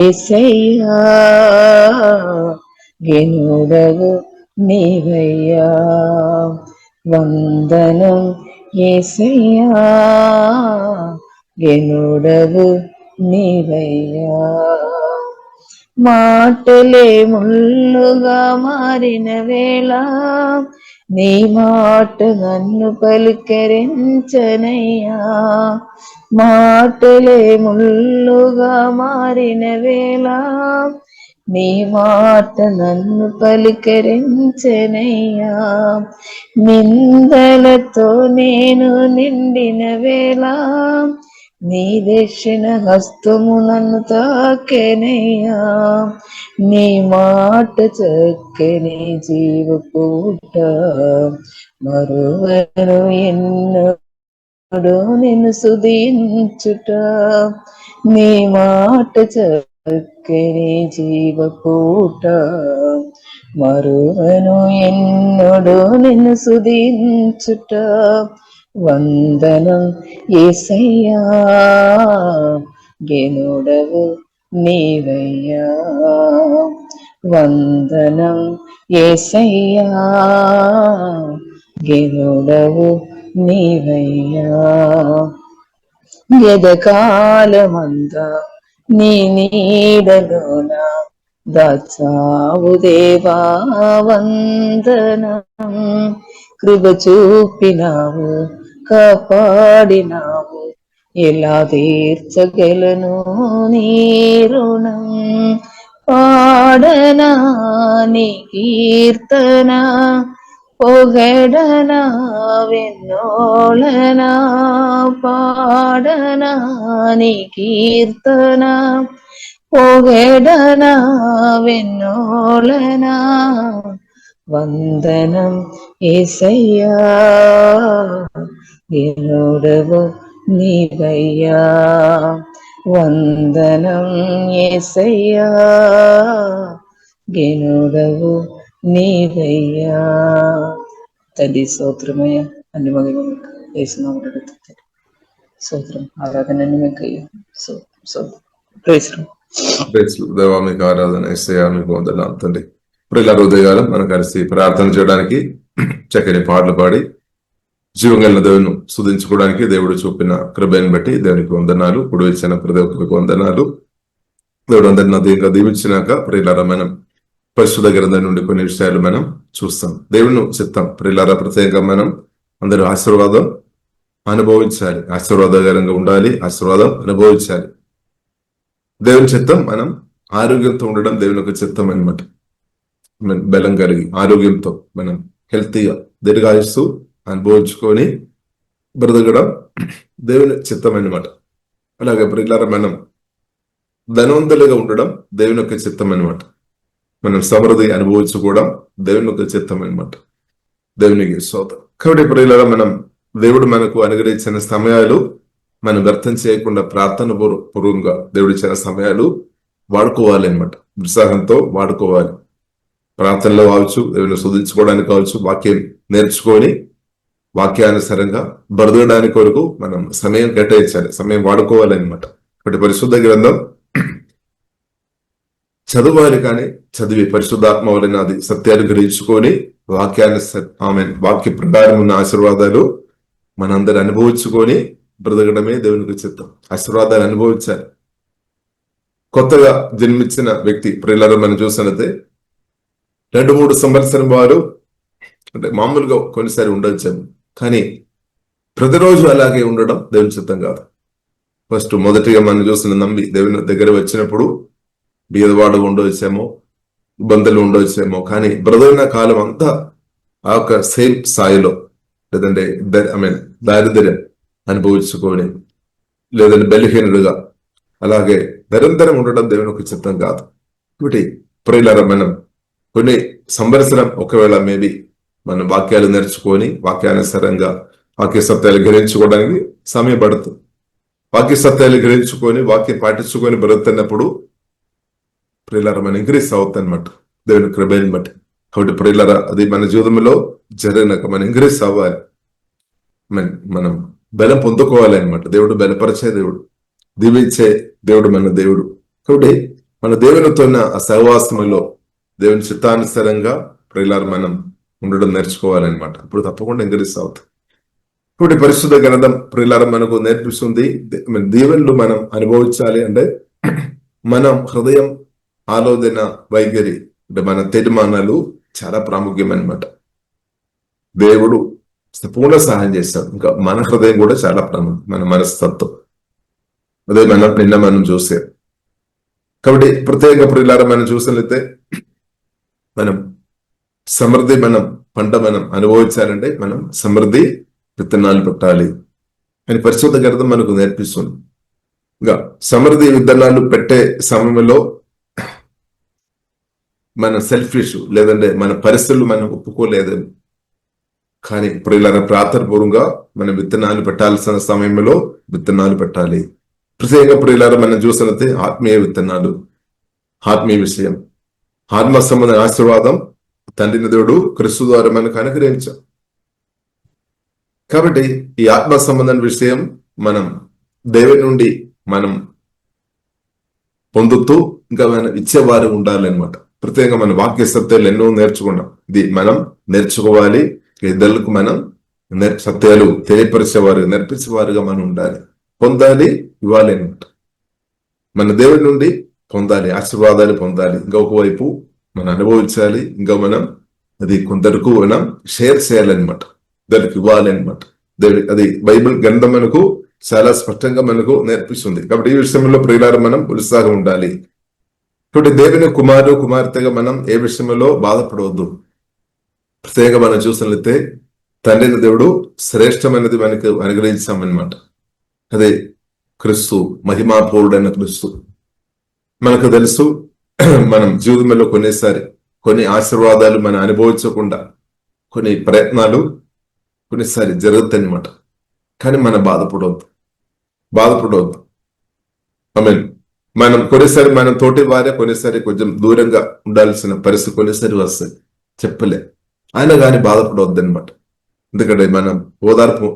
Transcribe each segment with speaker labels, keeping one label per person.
Speaker 1: యేసయ్యా గెనుడవు నీవయ్యా, వందనం యేసయ్యా గెనుడవు నీవయ్యా. మాటలే ముళ్ళుగా మారిన వేళ నీ మాట నన్ను పలుకరించనయ్యా. మాటలే ముళ్ళుగా మారిన వేళ నీ మాట నన్ను పలుకరించనయ్యా. నిందలతో నేను నిండిన వేళ నీ దక్షిణ హస్తము నన్ను తాకెనయ్యా. నీ మాట చక్కని జీవపూట మరువను ఎన్నడూ నిన్ను స్తుతించుట. నీ మాట చక్కని జీవపూట మరువను ఎన్నడూ నిన్ను స్తుతించుట. వందనం యేసయ్యా గెనుడవు నీవయ్యా, వందనం యేసయ్యా గెనుడవు నీవయ్యా. ఎదకాలమంతా నీ నీడలోన దాచావు దేవా వందనం. కృప చూపినావు కాపాడినావు, ఎలా తీర్చగలను నీ రుణం. పాడనా నీ కీర్తన, పొగడనా వెన్నోళనా. పాడనా నీ కీర్తన, పొగడనా వెన్నోళనా. వందనం యేసయ్యా గెనుడవు నీవయ్యా, వందనం యేసయ్యా గెనుడవు నీవయ్యా. తల్లి స్తోత్రమయ్యా, అన్ని మహిమ యేసునామములో స్తోత్రం, ఆరాధన మీకయ్యా.
Speaker 2: దేవా మీకు ఆరాధన, యేసయ్యా మీకు వందనాలు తండ్రి. ప్రియుల హృదయాలు మనం కలిసి ప్రార్థన చేయడానికి, చక్కని పాటలు పాడి జీవంగల దేవుని స్తుతించుకోవడానికి దేవుడు చూపిన కృపను బట్టి దేవునికి వందనాలు. ఇప్పుడు ఇచ్చిన ప్రతి ఒక్కరికి వందనాలు. దేవుడు అందరినీ అధికంగా దీవించినాక ప్రియులారా మనం పరిశుద్ధ గ్రంథం నుండి కొన్ని విషయాలు మనం చూస్తాం. దేవుని చిత్తం ప్రియులారా ప్రత్యేకంగా మనం అందరూ ఆశీర్వాదం అనుభవించాలి, ఆశీర్వాదకరంగా ఉండాలి, ఆశీర్వాదం అనుభవించాలి. దేవుని చిత్తం మనం ఆరోగ్యంతో ఉండడం దేవుని యొక్క చిత్తం అనమాట. బలం కలిగి ఆరోగ్యంతో మనం హెల్తీగా దీర్ఘాయుస్సు అనుభవించుకొని బ్రతకడం దేవుని చిత్తం అనమాట. అలాగే ప్రియులారా మనం ధనవంతులుగా ఉండడం దేవుని యొక్క చిత్తం అనమాట. మనం సమృద్ధి అనుభవించుకోవడం దేవుని యొక్క చిత్తం అనమాట. దేవునికి స్తోత్రం. కాబట్టి ప్రియులారా మనం దేవుడు మనకు అనుగ్రహించిన సమయాలు మనం వ్యర్థం చేయకుండా ప్రార్థన పూర్వంగా దేవుడు ఇచ్చిన సమయాలు వాడుకోవాలి అనమాట. ఉత్సాహంతో వాడుకోవాలి. ప్రార్థనలో కావచ్చు, దేవుని స్తుతించుకోవడానికి కావచ్చు, వాక్యం నేర్చుకొని వాక్యానుసారంగా బ్రతకడానికి కొరకు మనం సమయం కేటాయించాలి, సమయం వాడుకోవాలి అనమాట. కాబట్టి పరిశుద్ధ గ్రంథం చదవాలి, కానీ చదివి పరిశుద్ధాత్మ వలన అది సత్యాలు గ్రహించుకొని వాక్య ప్రకారం ఉన్న ఆశీర్వాదాలు మనందరూ అనుభవించుకొని బ్రతకడమే దేవునికి చిత్తం. ఆశీర్వాదాలు అనుభవించాలి. కొత్తగా జన్మించిన వ్యక్తి ప్రియులారా మనం చూసినట్లయితే 2-3 సంవత్సరం వారు అంటే మామూలుగా కొన్నిసారి ఉండొచ్చాము, కానీ ప్రతిరోజు అలాగే ఉండడం దేవుని చిత్తం కాదు. ఫస్ట్ మొదటిగా మనం చూసిన నమ్మి దేవుని దగ్గర వచ్చినప్పుడు బీదవాడు ఉండవచ్చేమో, ఇబ్బందులు ఉండవచ్చేమో, కానీ బ్రదైన కాలం అంతా ఆ యొక్క సేమ్ స్థాయిలో లేదంటే దారిద్ర్యం అనుభవించుకొని లేదంటే బలహీనుడుగా అలాగే నిరంతరం ఉండడం దేవుని ఒక చిత్తం కాదు. కాబట్టి ప్రియులారా మనం కొన్ని సంవత్సరం ఒకవేళ మేబీ మనం వాక్యాలు నేర్చుకొని వాక్యానుసారంగా వాక్య సత్యాలు గ్రహించుకోవడానికి సమయం పడుతుంది. వాక్య సత్యాలు గ్రహించుకొని వాక్యం పాటించుకొని బ్రతున్నప్పుడు ప్రియులారా మనం ఇంక్రీస్ అవుతుంది అనమాట దేవుని కృపను బట్టి. కాబట్టి ప్రియులారా అది మన జీవితంలో జరిగినాక మనం ఇంక్రీస్ అవ్వాలి, మనం బలం పొందుకోవాలి అనమాట. దేవుడు బలపరిచే దేవుడు, దీవించే దేవుడు మన దేవుడు. కాబట్టి మన దేవునితో ఉన్న ఆ సహవాసములో దేవుని చిత్తానుసారంగా ప్రియులారా మనం ఉండడం నేర్చుకోవాలన్నమాట. ఇప్పుడు తప్పకుండా ఇంక్రీజ్ అవుతుంది. ఇప్పుడు పరిశుద్ధ గ్రంథం ప్రియులారా మనకు నేర్పిస్తుంది దీవెనలు మనం అనుభవించాలి అంటే మనం హృదయం, ఆలోచన, వైఖరి అంటే మన తీర్మానాలు చాలా ప్రాముఖ్యం అన్నమాట. దేవుడు పూర్ణ సహాయం చేస్తాడు. ఇంకా మన హృదయం కూడా చాలా ప్రాముఖ్యం, మన మనస్తత్వం. అదే నిన్న మనం చూసే. కాబట్టి ప్రత్యేక ప్రియులారా మనం చూసినట్లయితే మనం సమృద్ధి పంట మనం అనుభవించాలంటే మనం సమృద్ధి విత్తనాలు పెట్టాలి అని పరిశుద్ధ గ్రంథం మనకు నేర్పిస్తుంది. ఇంకా సమృద్ధి విత్తనాలు పెట్టే సమయంలో మన సెల్ఫిష్ లేదంటే మన పరిస్థితులు మనం ఒప్పుకోలేదు, కానీ ప్రియులారా ప్రార్థన పూర్వంగా మనం విత్తనాలు పెట్టాల్సిన సమయంలో విత్తనాలు పెట్టాలి. ప్రత్యేక ప్రియులారా మనం చూసినట్లయితే ఆత్మీయ విత్తనాలు, ఆత్మీయ విషయం, ఆత్మ సంబంధ ఆశీర్వాదం తండ్రిని దేవుడు క్రీస్తు ద్వారా మనకు అనుగ్రహించాం. కాబట్టి ఈ ఆత్మ సంబంధం విషయం మనం దేవుని నుండి మనం పొందుతూ ఇంకా మనం ఇచ్చేవారు ఉండాలన్నమాట. ప్రత్యేకంగా మన వాక్య సత్యాలు ఎన్నో నేర్చుకున్నాం, ఇది మనం నేర్చుకోవాలి. ఇద్దరికి మనం సత్యాలు తెలియపరిచేవారు, నేర్పించేవారుగా మనం ఉండాలి, పొందాలి, ఇవ్వాలి అనమాట. మన దేవుడి నుండి పొందాలి, ఆశీర్వాదాలు పొందాలి, ఇంకా ఒకవైపు మనం అనుభవించాలి, ఇంకా మనం అది కొందరకు మనం షేర్ చేయాలన్నమాట, దానికి ఇవ్వాలి అనమాట. అది బైబిల్ గ్రంథం మనకు చాలా స్పష్టంగా మనకు నేర్పిస్తుంది. కాబట్టి ఈ విషయంలో ప్రియులారా మనం ఉత్సాహం ఉండాలి. కాబట్టి దేవుని కుమారుడు, కుమార్తెగా మనం ఏ విషయంలో బాధపడవద్దు. ప్రత్యేకంగా మనం చూసినట్లయితే తండ్రిని దేవుడు శ్రేష్టమైనది మనకు అనుగ్రహించామన్నమాట. అదే క్రీస్తు, మహిమాపూరుడైన క్రీస్తు. మనకు తెలుసు మనం జీవితంలో కొన్ని ఆశీర్వాదాలు మనం అనుభవించకుండా కొన్ని ప్రయత్నాలు కొన్నిసారి జరుగుతాయి అనమాట. కానీ మనం బాధపడవద్దు. మనం కొన్నిసారి మనం తోటి వారే కొన్నిసారి కొంచెం దూరంగా ఉండాల్సిన పరిస్థితి కొన్నిసారి వస్తాయి, చెప్పలే. ఆయన కానీ బాధపడవద్దు అనమాట. ఎందుకంటే మనం ఓదార్పు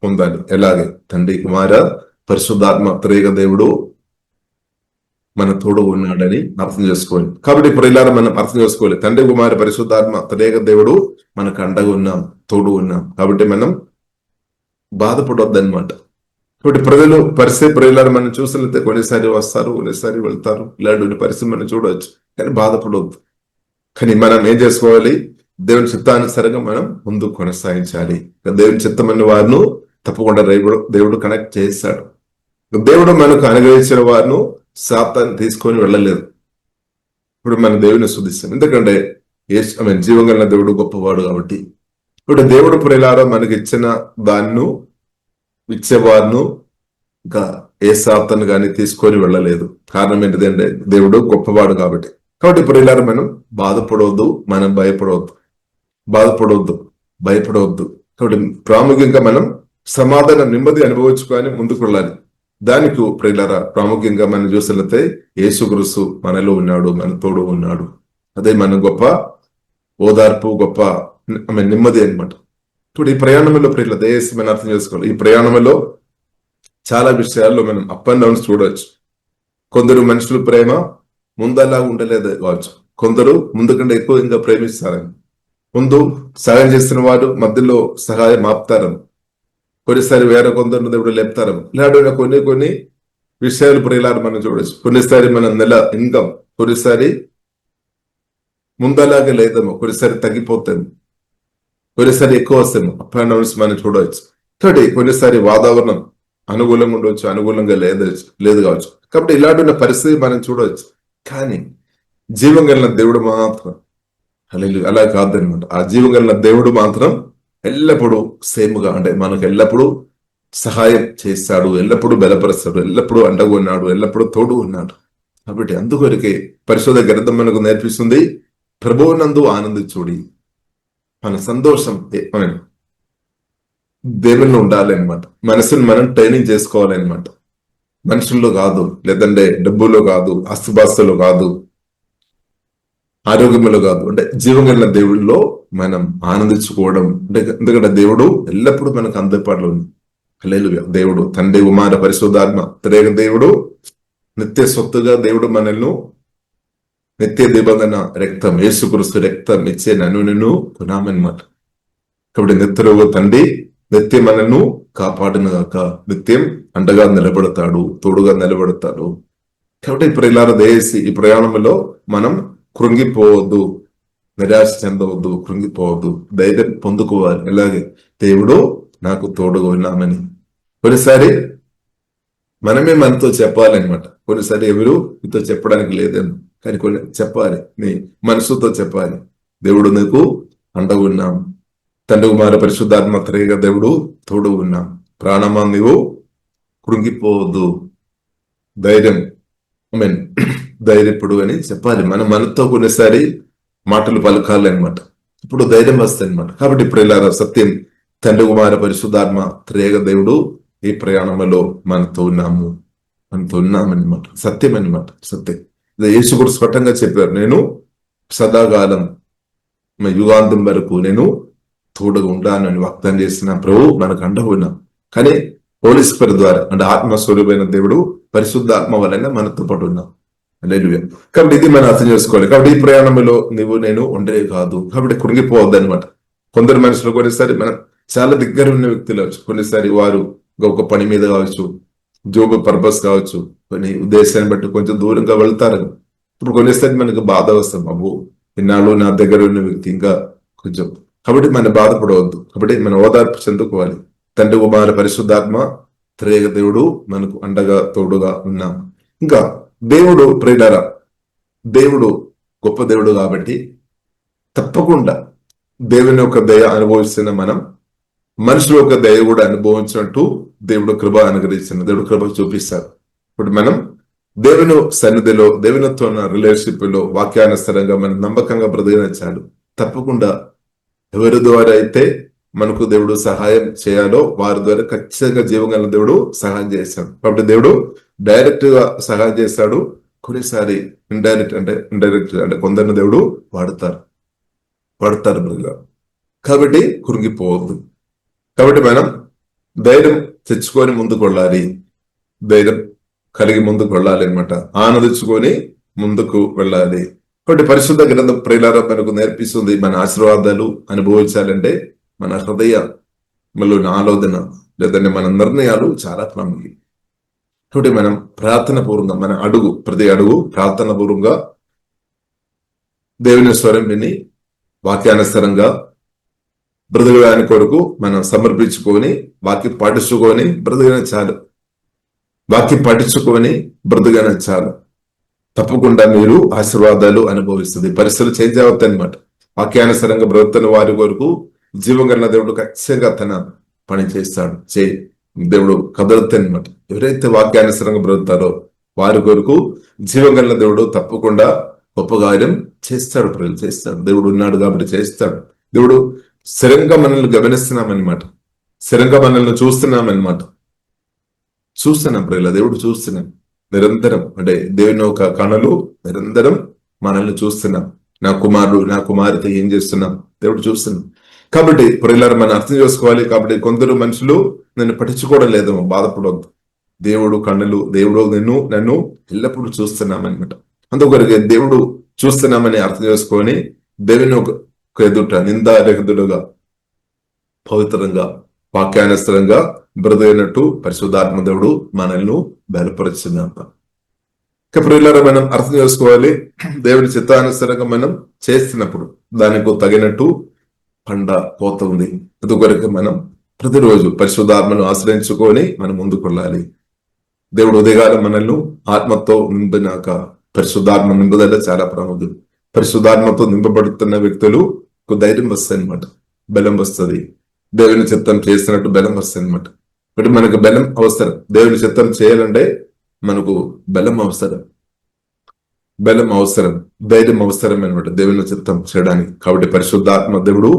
Speaker 2: పొందాలి. ఎలాగే తండ్రి, కుమార, పరిశుద్ధాత్మ త్రియేక దేవుడు మన తోడు ఉన్నాడని అర్థం చేసుకోవాలి. కాబట్టి ప్రియులారా మనం అర్థం చేసుకోవాలి, తండ్రి, కుమార, పరిశుద్ధాత్మ త్రియేక దేవుడు మనకు అండగా ఉన్నాం, తోడు ఉన్నాం. కాబట్టి మనం బాధపడవద్దు అనమాట. కాబట్టి పరిస్థితి ప్రియులారా మనం చూసినట్లయితే కొన్నిసారి వస్తారు, కొన్నిసారి వెళ్తారు, ఇలాంటి పరిస్థితి మనం చూడవచ్చు. కానీ బాధపడవద్దు. కానీ మనం ఏం చేసుకోవాలి, దేవుని చిత్తానుసారంగా మనం ముందుకు కొనసాగించాలి. దేవుని చిత్తమైన వారిను తప్పకుండా దేవుడు కనెక్ట్ చేస్తాడు. దేవుడు మనకు అనుగ్రహించిన వారిను శాతాన్ని తీసుకొని వెళ్ళలేదు. ఇప్పుడు మన దేవుని స్తుతిస్తాం, ఎందుకంటే జీవం కలిగిన దేవుడు గొప్పవాడు కాబట్టి. ఇప్పుడు దేవుడు ప్రియులారా మనకి ఇచ్చిన దాన్ని ఇచ్చేవారిను ఇంకా ఏ శాతాన్ని కానీ తీసుకొని వెళ్ళలేదు. కారణం ఏంటిదంటే దేవుడు గొప్పవాడు కాబట్టి. కాబట్టి ప్రియులారా మనం బాధపడవద్దు, మనం భయపడవద్దు. కాబట్టి ప్రాముఖ్యంగా మనం సమాధానం, నెమ్మది అనుభవించుకొని ముందుకు వెళ్ళాలి. దానికి ప్రియులారా ప్రాముఖ్యంగా మనం చూసినట్లయితే యేసుక్రీస్తు మనలో ఉన్నాడు, మన తోడు ఉన్నాడు. అదే మన గొప్ప ఓదార్పు, గొప్ప నెమ్మది అనమాట. ఇప్పుడు ఈ ప్రయాణంలో ప్రియుల దయచేసి మనం అర్థం చేసుకోవాలి. ఈ ప్రయాణంలో చాలా విషయాల్లో మనం అప్ అండ్ డౌన్స్ చూడవచ్చు. కొందరు మనుషులు ప్రేమ ముందలా ఉండలేదు కావచ్చు, కొందరు ముందు కంటే ఎక్కువ ఇంకా ప్రేమిస్తారని, ముందు సహాయం చేస్తున్న వాడు మధ్యలో సహాయం ఆపుతారని, కొన్నిసారి వేరే కొందరు దేవుడు లేపుతారని, ఇలాంటి కొన్ని విషయాలు ప్రియులారా మనం చూడవచ్చు. కొన్నిసారి మన నెల ఇన్కమ్ కొన్నిసారి ముందలాగే లేదేమో, కొన్నిసారి తగ్గిపోతుంది, కొన్నిసారి ఎక్కువ వస్తేమో, అప్ అండ్ డౌన్స్ మనం చూడవచ్చు. కాబట్టి కొన్నిసారి వాతావరణం అనుకూలంగా ఉండవచ్చు, అనుకూలంగా లేదు కావచ్చు. కాబట్టి ఇలాంటి పరిస్థితి మనం చూడవచ్చు. కానీ జీవం కలిగిన దేవుడు మాత్రం అలా కాదనమాట. ఆ జీవం కలిగిన దేవుడు మాత్రం ఎల్లప్పుడూ సేమ్గా, అంటే మనకు ఎల్లప్పుడూ సహాయం చేస్తాడు, ఎల్లప్పుడూ బలపరుస్తాడు, ఎల్లప్పుడూ అండగా ఉన్నాడు, ఎల్లప్పుడూ తోడు ఉన్నాడు. కాబట్టి అందుకొరకే పరిశోధన గ్రంథం మనకు నేర్పిస్తుంది, ప్రభువునందు ఆనందించుడి. మన సంతోషం మనం దేవుళ్ళు ఉండాలి అనమాట. మనసుని మనం ట్రైనింగ్ చేసుకోవాలన్నమాట. మనుషుల్లో కాదు, లేదంటే డబ్బులో కాదు, ఆస్తుపాస్తులో కాదు, ఆరోగ్యంలో కాదు, అంటే జీవం కలిగిన దేవుడిలో మనం ఆనందించుకోవడం. అంటే ఎందుకంటే దేవుడు ఎల్లప్పుడూ మనకు అందుబాటులో ఉంది. హల్లెలూయా. దేవుడు తండ్రి, కుమార, పరిశుద్ధాత్మ త్రియేక దేవుడు నిత్య సొత్తుగా దేవుడు మనల్ని నిత్య నిబంధన రక్తం, యేసుక్రీస్తు రక్తం ఇచ్చే నన్ను నిన్ను కొనామన్నమాట. కాబట్టి నిత్యరోగ తండ్రి నిత్యం మనల్ని కాపాడునుగాక, నిత్యం అండగా నిలబడతాడు, తోడుగా నిలబడతాడు. కాబట్టి ప్రియులారా, దయచేసి ఈ ప్రయాణంలో మనం కృంగిపోవద్దు, నిరాశ చెందవద్దు, కృంగిపోవద్దు, ధైర్యం పొందుకోవాలి. అలాగే దేవుడు నాకు తోడుగా ఉన్నామని. కొన్నిసారి మనమే మనతో చెప్పాలన్నమాట. కొన్నిసారి ఎవరు మీతో చెప్పడానికి లేదని, కానీ కొన్ని చెప్పాలి, నీ మనసుతో చెప్పాలి. దేవుడు నీకు అండగా ఉన్నాం, తండ్రి కుమార పరిశుద్ధాత్మ త్రేగా దేవుడు తోడు ఉన్నాం, ప్రాణమా నీవు కృంగిపోవద్దు, ధైర్యం ధైర్యప్పుడు అని చెప్పాలి. మనం మనతో కొన్నిసారి మాటలు పలకాలి అనమాట. ఇప్పుడు ధైర్యం వస్తాయి అనమాట. కాబట్టి ఇప్పుడు ఇలా సత్యం తండ్రి కుమార పరిశుద్ధాత్మ త్రేగ దేవుడు ఈ ప్రయాణంలో మనతో ఉన్నామన్నమాట. సత్యం అనమాట, సత్యం. ఇది యేసు కూడా స్పష్టంగా చెప్పారు, నేను సదాకాలం యుగాంతం వరకు నేను తోడుగా ఉంటానని వాగ్దానం చేసిన ప్రభు మనకు అండగా ఉన్నాం. కానీ హోలీ స్పిరిట్ ద్వారా, అంటే ఆత్మస్వరూపమైన దేవుడు పరిశుద్ధాత్మ వలన మనతో పాటు ఉన్నాం. హల్లెలూయా. కాబట్టి ఇది మనం అర్థం చేసుకోవాలి. కాబట్టి ఈ ప్రయాణంలో నువ్వు నేను ఒంటరి కాదు. కాబట్టి కృంగిపోవద్దు అనమాట. కొందరు మనుషులు కొన్నిసారి మనం చాలా దగ్గర ఉన్న వ్యక్తులు కొన్నిసారి వారు ఒక పని మీద కావచ్చు, జాబ్ పర్పస్ కావచ్చు, కొన్ని ఉద్దేశాన్ని బట్టి కొంచెం దూరంగా వెళ్తారు. ఇప్పుడు కొన్నిసారి మనకు బాధ వస్తాం, అబ్బో ఇన్నాళ్ళు నా దగ్గర ఉన్న వ్యక్తి ఇంకా కొంచెం. కాబట్టి మనం బాధపడవద్దు. కాబట్టి మనం ఓదార్పు చెందుకోవాలి. తండ్రి కుమార పరిశుద్ధాత్మ త్రేగ దేవుడు మనకు అండగా తోడుగా ఉన్నాం. ఇంకా దేవుడు ప్రియులారా, దేవుడు గొప్ప దేవుడు కాబట్టి తప్పకుండా దేవుని యొక్క దయ అనుభవిస్తున్న మనం మనుషుల యొక్క దయ కూడా అనుభవించినట్టు దేవుడు కృప అనుగ్రహించిన, దేవుడు కృప చూపిస్తారు. ఇప్పుడు మనం దేవుని సన్నిధిలో, దేవునితో ఉన్న రిలేషన్షిప్ లో వాక్యానుసారంగా మనం నమ్మకంగా బ్రతకనిచ్చాడు. తప్పకుండా ఎవరి ద్వారా అయితే మనకు దేవుడు సహాయం చేయాలో వారి ద్వారా ఖచ్చితంగా జీవగల దేవుడు సహాయం చేశాడు. కాబట్టి దేవుడు డైరెక్ట్ గా సహాయం చేస్తాడు, కొన్నిసారి ఇండైరెక్ట్ అంటే కొందరిని దేవుడు వాడతారు. కాబట్టి కృంగిపోవద్దు. కాబట్టి మనం ధైర్యం తెచ్చుకొని ముందుకు వెళ్ళాలి, ధైర్యం కలిగి ముందుకు వెళ్ళాలి అనమాట. ఆనందించుకొని ముందుకు వెళ్ళాలి. కాబట్టి పరిశుద్ధ గ్రంథం ప్రియులారా మనకు నేర్పిస్తుంది, మన ఆశీర్వాదాలు అనుభవించాలంటే మన హృదయంలో ఆలోచన లేదంటే మన నిర్ణయాలు చాలా ప్రాముఖ్యం. కాబట్టి మనం ప్రార్థన పూర్వంగా మన ప్రతి అడుగు ప్రార్థన పూర్వంగా దేవుని స్వరం విని వాక్యానుసారంగా బ్రతకడానికి కొరకు మనం సమర్పించుకొని వాక్యం పాటించుకొని బ్రతకనే చాలు. వాక్యం పాటించుకొని బ్రతకనే చాలు. తప్పకుండా మీరు ఆశీర్వాదాలు అనుభవిస్తుంది. పరిస్థితులు చేంజ్ అవుతాయి అనమాట. వాక్యానుసారంగా బ్రతుకుతున్న వారి కొరకు జీవగల దేవుడు ఖచ్చితంగా తన పని చేస్తాడు. దేవుడు కదలుతాయి అనమాట. ఎవరైతే వాక్యానుసారంగా బ్రతుకుతారో వారి కొరకు జీవగల దేవుడు తప్పకుండా గొప్ప కార్యం చేస్తాడు. ప్రజలు చేస్తాడు. దేవుడు ఉన్నాడు కాబట్టి చేస్తాడు. దేవుడు స్థిరంగా మనల్ని గమనిస్తున్నామన్నమాట. స్థిరంగా మనల్ని చూస్తున్నామన్నమాట. చూస్తున్నాం ప్రజల, దేవుడు చూస్తున్నాం నిరంతరం. అంటే దేవుని ఒక కణలు నిరంతరం మనల్ని చూస్తున్నాం. నా కుమారుడు నా కుమార్తె ఏం చేస్తున్నాం దేవుడు చూస్తున్నాం. కాబట్టి ప్రజలారు మనం అర్థం చేసుకోవాలి. కాబట్టి కొందరు మనుషులు నన్ను పట్టించుకోవడం లేదేమో, బాధపడవద్దు. దేవుడు కన్నులు, దేవుడు నన్ను ఎల్లప్పుడూ చూస్తున్నామన్నమాట. అందుకొరకు దేవుడు చూస్తున్నామని అర్థం చేసుకొని దేవుని ఒక ఎదుట నిందారహితుడుగా పవిత్రంగా వాక్యానుసారంగా బ్రతకైనట్టు పరిశుద్ధాత్మ దేవుడు మనల్ని బలపరుచున్నాం. ప్రియులారా మనం అర్థం చేసుకోవాలి, దేవుని చిత్తానుసారంగా మనం చేస్తున్నప్పుడు దానికి తగినట్టు పండ పోతుంది. అందుకొరకు మనం ప్రతిరోజు పరిశుద్ధాత్మను ఆశ్రయించుకొని మనం ముందుకు వెళ్ళాలి. దేవుడు ఉదయకాలం మనల్ని ఆత్మతో నింపినాక, పరిశుద్ధాత్మ నింపుదల చాలా ప్రాముఖ్యం. పరిశుద్ధాత్మతో నింపబడుతున్న వ్యక్తులు ధైర్యం వస్తాయి అనమాట, బలం వస్తుంది. దేవుని చిత్తం చేస్తున్నట్టు బలం వస్తుంది అనమాట. కాబట్టి మనకు బలం అవసరం. దేవుని చిత్తం చేయాలంటే మనకు బలం అవసరం, ధైర్యం అవసరం అనమాట దేవుని చిత్తం చేయడానికి. కాబట్టి పరిశుద్ధాత్మ దేవుడు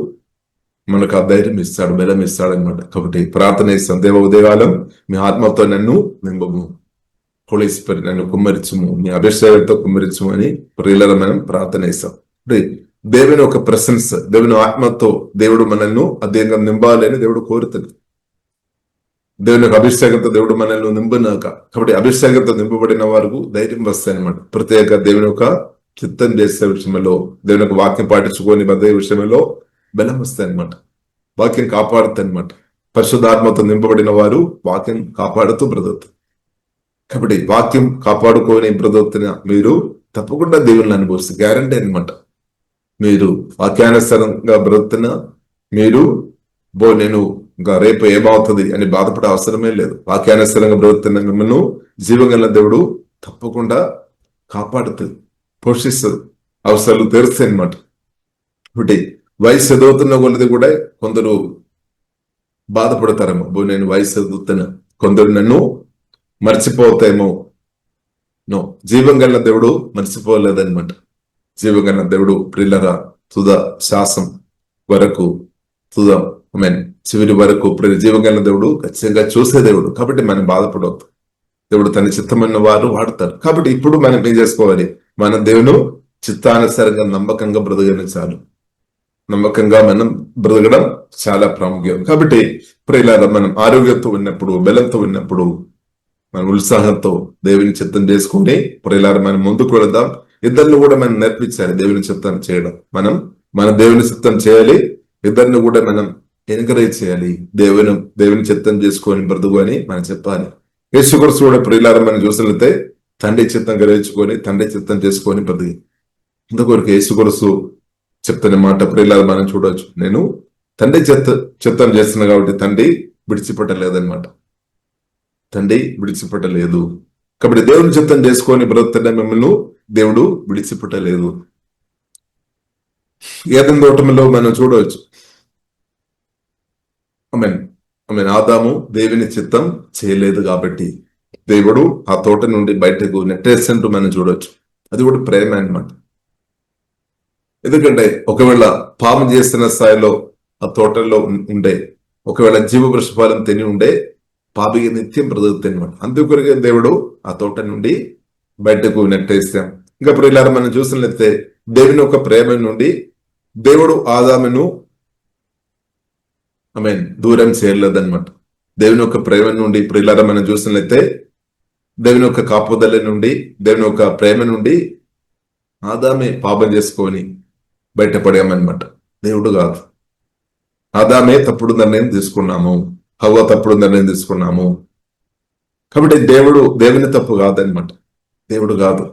Speaker 2: మనకు ఆ ధైర్యం ఇస్తాడు, బలం ఇస్తాడు అనమాట. కాబట్టి ప్రార్థన ఇస్తాం, దేవ ఉదయకాలం మీ ఆత్మతో నన్ను నింపము, హోలీ స్పిరిట్ నన్ను కుమ్మరించము, మీ అభిషేకంతో కుమ్మరించము అని ప్రియులారా మనం ప్రార్థన ఇస్తాం. దేవుని ఒక ప్రెసెన్స్, దేవుని ఆత్మతో దేవుడు మనల్ని అదేంగా నింపాలి అని దేవుడు కోరుతాడు. దేవుని యొక్క అభిషేకంతో దేవుడు మనల్ని నింపునాక, కాబట్టి అభిషేకంతో నింపబడిన వారికి ధైర్యం వస్తాయి అనమాట. ప్రత్యేక దేవుని యొక్క చిత్తం చేసే విషయంలో, దేవుని యొక్క వాక్యం పాటించుకొని బదే విషయంలో బలం వస్తాయి అనమాట. వాక్యం కాపాడుతాయి అనమాట. పరిశుద్ధాత్మతో నింపబడిన వారు వాక్యం కాపాడుతూ బ్రతుకుతారు. కాబట్టి వాక్యం కాపాడుకొని బ్రతుకుతున్న మీరు తప్పకుండా దేవుళ్ళని అనుభవిస్తారు, గ్యారంటీ అనమాట. మీరు వాక్యానుసారంగా బ్రతుకుతున్న మీరు నేను ఇంకా రేపు ఏమవుతుంది అని బాధపడే అవసరమే లేదు. వాక్యానుసారంగా బ్రతుకుతున్న మిమ్మల్ని జీవగల దేవుడు తప్పకుండా కాపాడుతుంది, పోషిస్తుంది, అవసరాలు తెరుస్తాయి అనమాట. ఒకటి వయసు ఎదుగుతున్న కొలది కూడా కొందరు బాధపడతారేమో, నేను వయసు ఎదుగుతున్నా, కొందరు నన్ను మర్చిపోతాయేమో. నో, జీవం గల దేవుడు మర్చిపోలేదన్నమాట. జీవం గల దేవుడు ప్రిల్లరా తుద శ్వాసం వరకు, తుద చివరి వరకు జీవం గల దేవుడు ఖచ్చితంగా చూసే దేవుడు. కాబట్టి మనం బాధపడవద్దు. దేవుడు తన చిత్తమైన వారు వాడతారు. కాబట్టి ఇప్పుడు మనం ఏం చేసుకోవాలి? మన దేవుని చిత్తానుసారంగా నమ్మకంగా బ్రతకడం చాలు. నమ్మకంగా మనం బ్రతకడం చాలా ప్రాముఖ్యం. కాబట్టి ప్రియులారా, మనం ఆరోగ్యంతో ఉన్నప్పుడు, బలంతో ఉన్నప్పుడు, మనం ఉత్సాహంతో దేవుని చిత్తం చేసుకుని ప్రియులారా మనం ముందుకు వెళదాం. ఇద్దరిని కూడా మనం నేర్పించాలి దేవుని చిత్తం చేయడం. మన దేవుని చిత్తం చేయాలి, ఇద్దరిని కూడా మనం ఎంకరేజ్ చేయాలి. దేవుని చిత్తం చేసుకొని బ్రతుకు అని మనం చెప్పాలి. యేసుక్రీస్తు కూడా ప్రియులారా మనం చూసినట్లయితే తండ్రి చిత్తం గ్రహించుకొని తండ్రి చిత్తం చేసుకొని బ్రతికి. అందుకొరకు యేసుక్రీస్తు చెప్తున్న మాట ప్రియులారా మనం చూడవచ్చు. నేను తండ్రి చిత్తం చేస్తున్నా కాబట్టి తండ్రి విడిచిపెట్టలేదన్నమాట. తండ్రి విడిచిపెట్టలేదు. కాబట్టి దేవుని చిత్తం చేసుకొని బ్రతుకుతున్న మిమ్మల్ని దేవుడు విడిచిపెట్టలేదు. ఏదైనా తోటంలో మనం చూడవచ్చు. ఆదాము దేవుని చిత్తం చేయలేదు కాబట్టి దేవుడు ఆ తోట నుండి బయటకు నెట్టేసినట్టు మనం చూడవచ్చు. అది కూడా ప్రేమ అన్నమాట. ఎందుకంటే ఒకవేళ పాము చేస్తున్న స్థాయిలో ఆ తోటలో ఉండే, ఒకవేళ జీవవృక్ష ఫలం తిని ఉండే, పాపి నిత్యం బ్రతుకుతుంది అనమాట. అందుకొరకే దేవుడు ఆ తోట నుండి బయటకు నెట్టేస్తాం. ఇంకా ప్రియులారా మనం చూసినట్లయితే దేవుని ఒక ప్రేమ నుండి దేవుడు ఆదామును దూరం చేయలేదన్నమాట. దేవుని యొక్క ప్రేమ నుండి ప్రియులారా మనం చూసినట్లయితే దేవుని యొక్క కాపుదల నుండి, దేవుని యొక్క ప్రేమ నుండి ఆదామే పాపం చేసుకొని బయటపడామన్నమాట. దేవుడు కాదు. ఆదామే తప్పుడు నిర్ణయం తీసుకున్నాము, హవ్వ తప్పుడు నిర్ణయం తీసుకున్నాము. కాబట్టి దేవుని తప్పు కాదనమాట. దేవుడు కాదు,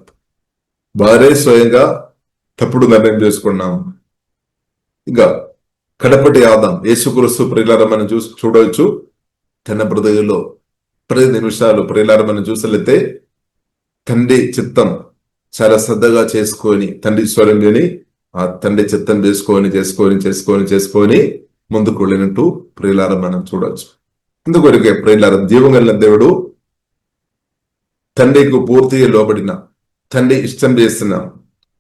Speaker 2: వారే స్వయంగా తప్పుడు నిర్ణయం చేసుకున్నాము. ఇంకా కడపటి ఆదాం యేసుక్రీస్తు ప్రియులారా మనం చూడవచ్చు. తన బ్రతుకులో ప్రతి నిమిషాలు ప్రియులారా మనం చూసినట్లయితే తండ్రి చిత్తం చాలా శ్రద్ధగా చేసుకొని, తండ్రి స్వరం విని ఆ తండ్రి చిత్తం చేసుకొని ముందుకు వెళ్ళినట్టు ప్రియులారా మనం చూడవచ్చు. అందుకొరకే ప్రియులారా జీవం కలిగిన దేవుడు తండ్రికి పూర్తిగా లోబడిన, తండ్రి ఇష్టం చేసిన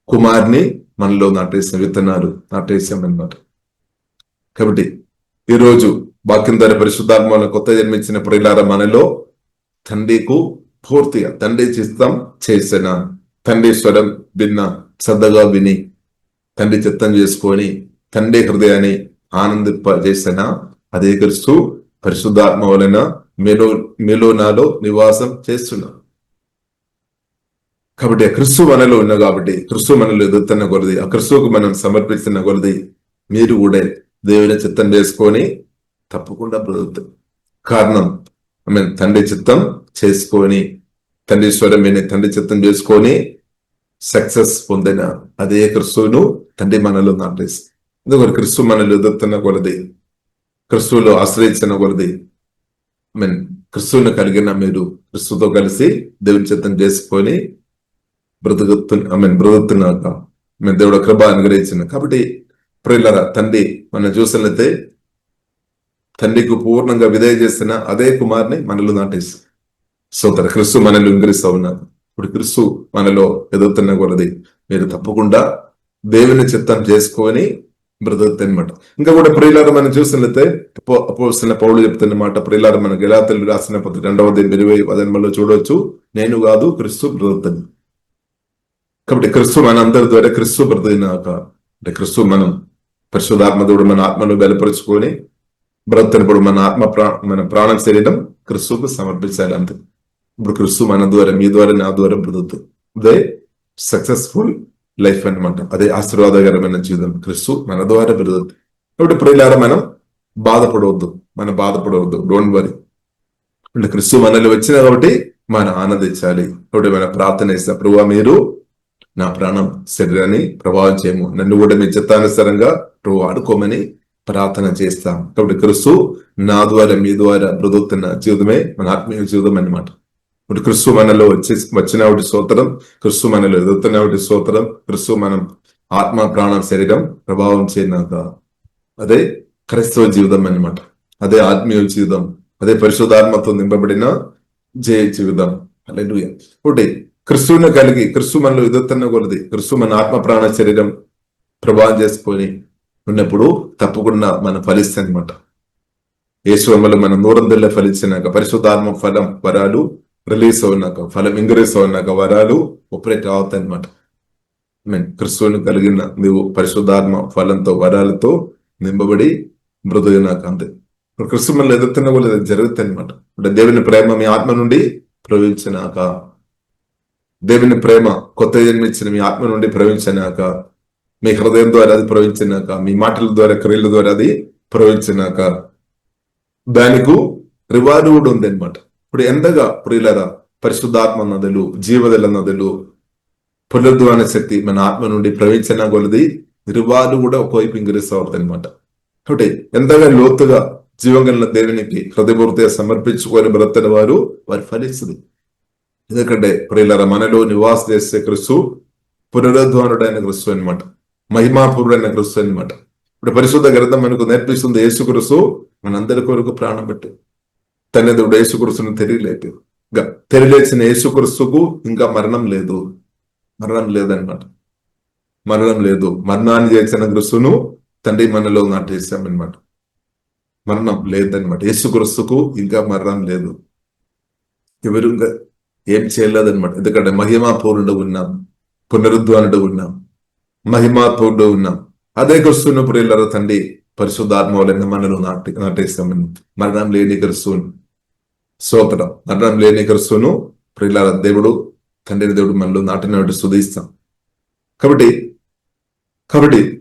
Speaker 2: కుమార్ని మనలో నాటేసిన విత్తనాలు నాటేసామన్నమాట. కాబట్టి ఈరోజు వాక్యం ద్వారా పరిశుద్ధాత్మలో కొత్త జన్మించిన ప్రియులారా మనలో తండ్రికి పూర్తిగా తండ్రి చిత్తం చేసిన, తండ్రి స్వరం విన్న, శ్రద్ధగా విని తండ్రి చిత్తం చేసుకొని తండ్రి హృదయాన్ని ఆనందింపజేసిన అదే క్రీస్తు పరిశుద్ధాత్మ వలన మీలో నాలో నివాసం చేస్తున్నా. కాబట్టి ఆ క్రీస్తు మనలో ఉన్నా కాబట్టి, క్రీస్తు మనలో ఎదుగుతున్న కొలది, ఆ క్రీస్తుకు మనం సమర్పిస్తున్న కొలది మీరు కూడా దేవుని చిత్తం చేసుకొని తప్పకుండా బ్రతుకుతారు. కారణం తండ్రి చిత్తం చేసుకొని, తండ్రి స్వరం విని తండ్రి చిత్తం చేసుకొని సక్సెస్ పొందిన అదే క్రీస్తును తండ్రి మనలో నాటేసి. ఎందుకంటే క్రీస్తు మనలో ఎదుగుతున్న కొలది, క్రీస్తులో ఆశ్రయించిన కొలది క్రీస్తుని కలిగిన మీరు క్రీస్తుతో కలిసి దేవుని చిత్తం చేసుకొని బ్రతుకుతున్నాక దేవుడు కృప అనుగ్రహించిన. కాబట్టి ప్రియులారా తండ్రి మనం చూసినట్లయితే తండ్రికి పూర్ణంగా విధేయ చేసిన అదే కుమార్ని మనలో నాటేసి సోదర క్రీస్తు మనలో ఇంకరిస్తూ ఉన్నారు. ఇప్పుడు క్రీస్తు మనలో ఎదుగుతున్న కొలది మీరు తప్పకుండా దేవుని చిత్తం చేసుకొని బ్రతుకుతారన్నమాట. ఇంకా కూడా ప్రియులారా మనం చూసినట్లయితే అపోస్తలుడైన పౌలు చెప్తున్నమాట. ప్రియులారా మన గలాతీయులకు రాసిన పత్రిక 2:20 చూడవచ్చు. నేను కాదు క్రీస్తు బ్రతుకుతాను. కాబట్టి క్రీస్తు మన అందరి ద్వారా క్రీస్తు బ్రతికినాక అంటే క్రీస్తు మనం పరిశుద్ధాత్మ దేవుడు మన ఆత్మను బలపరుచుకొని బ్రతుకుతున్నప్పుడు మన ప్రాణం శరీరం క్రిస్తుకు సమర్పించాలి అంతే. ఇప్పుడు క్రిస్తు మన ద్వారా, మీ ద్వారా, నా ద్వారా బ్రతుకుతుంది. అదే సక్సెస్ఫుల్ లైఫ్ అన్నమాట. అదే ఆశీర్వాదకరమైన జీవితం. క్రిస్తు మన ద్వారా బ్రతుకుతుంది. కాబట్టి ప్రియులారా, మనం బాధపడవద్దు. Don't worry. అంటే క్రిస్తు మనలో వచ్చిన కాబట్టి మనం ఆనందించాలి. కాబట్టి మన ప్రార్థన చేస్తాం, ప్రభువా మీరు నా ప్రాణం శరీరాన్ని ప్రభావం చేయము, నన్ను కూడా మీ చిత్తానుసారంగా ప్రభు ఆడుకోమని ప్రార్థన చేస్తాం. కాబట్టి క్రిస్తు నా ద్వారా, మీ ద్వారా బ్రతుకుతున్న జీవితమే మన ఆత్మీయ జీవితం అన్నమాట. ఇప్పుడు క్రిస్తు మనలో వచ్చిన ఒకటి స్తోత్రం, క్రిస్తు మనలో ఎదుగుతున్న ఒకటి స్తోత్రం. క్రిస్తు మనం ఆత్మ, ప్రాణం, శరీరం ప్రభావం చేయనాక అదే క్రైస్తవ జీవితం అన్నమాట. అదే ఆత్మీయ జీవితం, అదే పరిశుద్ధాత్మతో నింపబడిన జయ జీవితం. హల్లెలూయా. ఒకటి క్రిస్తువుని కలిగి, క్రిస్తు మనలో ఎదుగుతున్న కొలది క్రిస్తు మన ఆత్మ, ప్రాణ, శరీరం ప్రభావం చేసుకొని ఉన్నప్పుడు తప్పకుండా మనం ఫలిస్తాం అనమాట. యేసు వల్ల మనం నూరందరిలో ఫలించినాక పరిశుద్ధాత్మ ఫలం, వరాలు రిలీజ్ అవునాక, ఫలం ఇంక్రీజ్ అవునాక వరాలు ఆపరేట్ అవుతాయి అనమాట. క్రిస్తువుని కలిగిన నీవు పరిశుద్ధాత్మ ఫలంతో, వరాలతో నింపబడి మృదునాక అంతే. క్రిస్తు మనలో ఎదుగుతున్న కూడా జరుగుతాయి అనమాట. అంటే దేవుని ప్రేమ మీ ఆత్మ నుండి ప్రవహించినాక, దేవుని ప్రేమ కొత్త జన్మించిన మీ ఆత్మ నుండి ప్రవహించినాక, మీ హృదయం ద్వారా అది ప్రవహించినాక, మీ మాటల ద్వారా, క్రియల ద్వారా అది ప్రవహించినాక దానికి రివార్డు కూడా ఉంది అనమాట. ఇప్పుడు ఎంతగా ప్రియులరా పరిశుద్ధాత్మ నదులు, జీవదల నదులు, పునరుద్ధాన శక్తి మన ఆత్మ నుండి ప్రవహించిన కొలది రివార్డు కూడా ఒకవైపు ఇంక్రీజ్ అవుతుంది అనమాట. కాబట్టి ఎంతగా లోతుగా జీవంగల దేవునికి హృదయపూర్తిగా సమర్పించుకొని బ్రతున్న వారు ఫలిస్తుంది. ఎందుకంటే ప్రియులరా మనలో నివాస చేసే క్రిస్తు పునరుద్ధానుడైన క్రిస్తు అనమాట, మహిమాపూరుడైన క్రిస్తు అనమాట. ఇప్పుడు పరిశుద్ధ గ్రంథం మనకు నేర్పిస్తుంది, యేసు క్రిస్తు మనందరి కొరకు ప్రాణం పెట్టి తనదుడు యేసు క్రిస్తును తెలియలేచిన యేసు క్రిస్తుకు ఇంకా మరణం లేదనమాట. మరణం లేదు. మరణాన్ని చేసిన క్రిస్తును తండ్రి మనలో నాటేశామన్నమాట. మరణం లేదనమాట. యేసు క్రిస్తుకు ఇంకా మరణం లేదు. ఎవరు ఇంకా ఏం చేయలేదనమాట. ఎందుకంటే మహిమాపూర్ణుడు ఉన్నాం, పునరుద్ధానుడు ఉన్నాం, మహిమాపూర్ణుడు ఉన్నాం. అదే క్రిస్తును ప్రియులారా తండ్రి పరిశుద్ధాత్మ వలన మనలో నాటేస్తామని మరణం లేని క్రిస్తును, స్తోత్రం, మరణం లేని క్రిస్తును ప్రియులారా దేవుడు తండ్రి దేవుడు మనలో నాటినట్టు స్తుతిస్తాం. కాబట్టి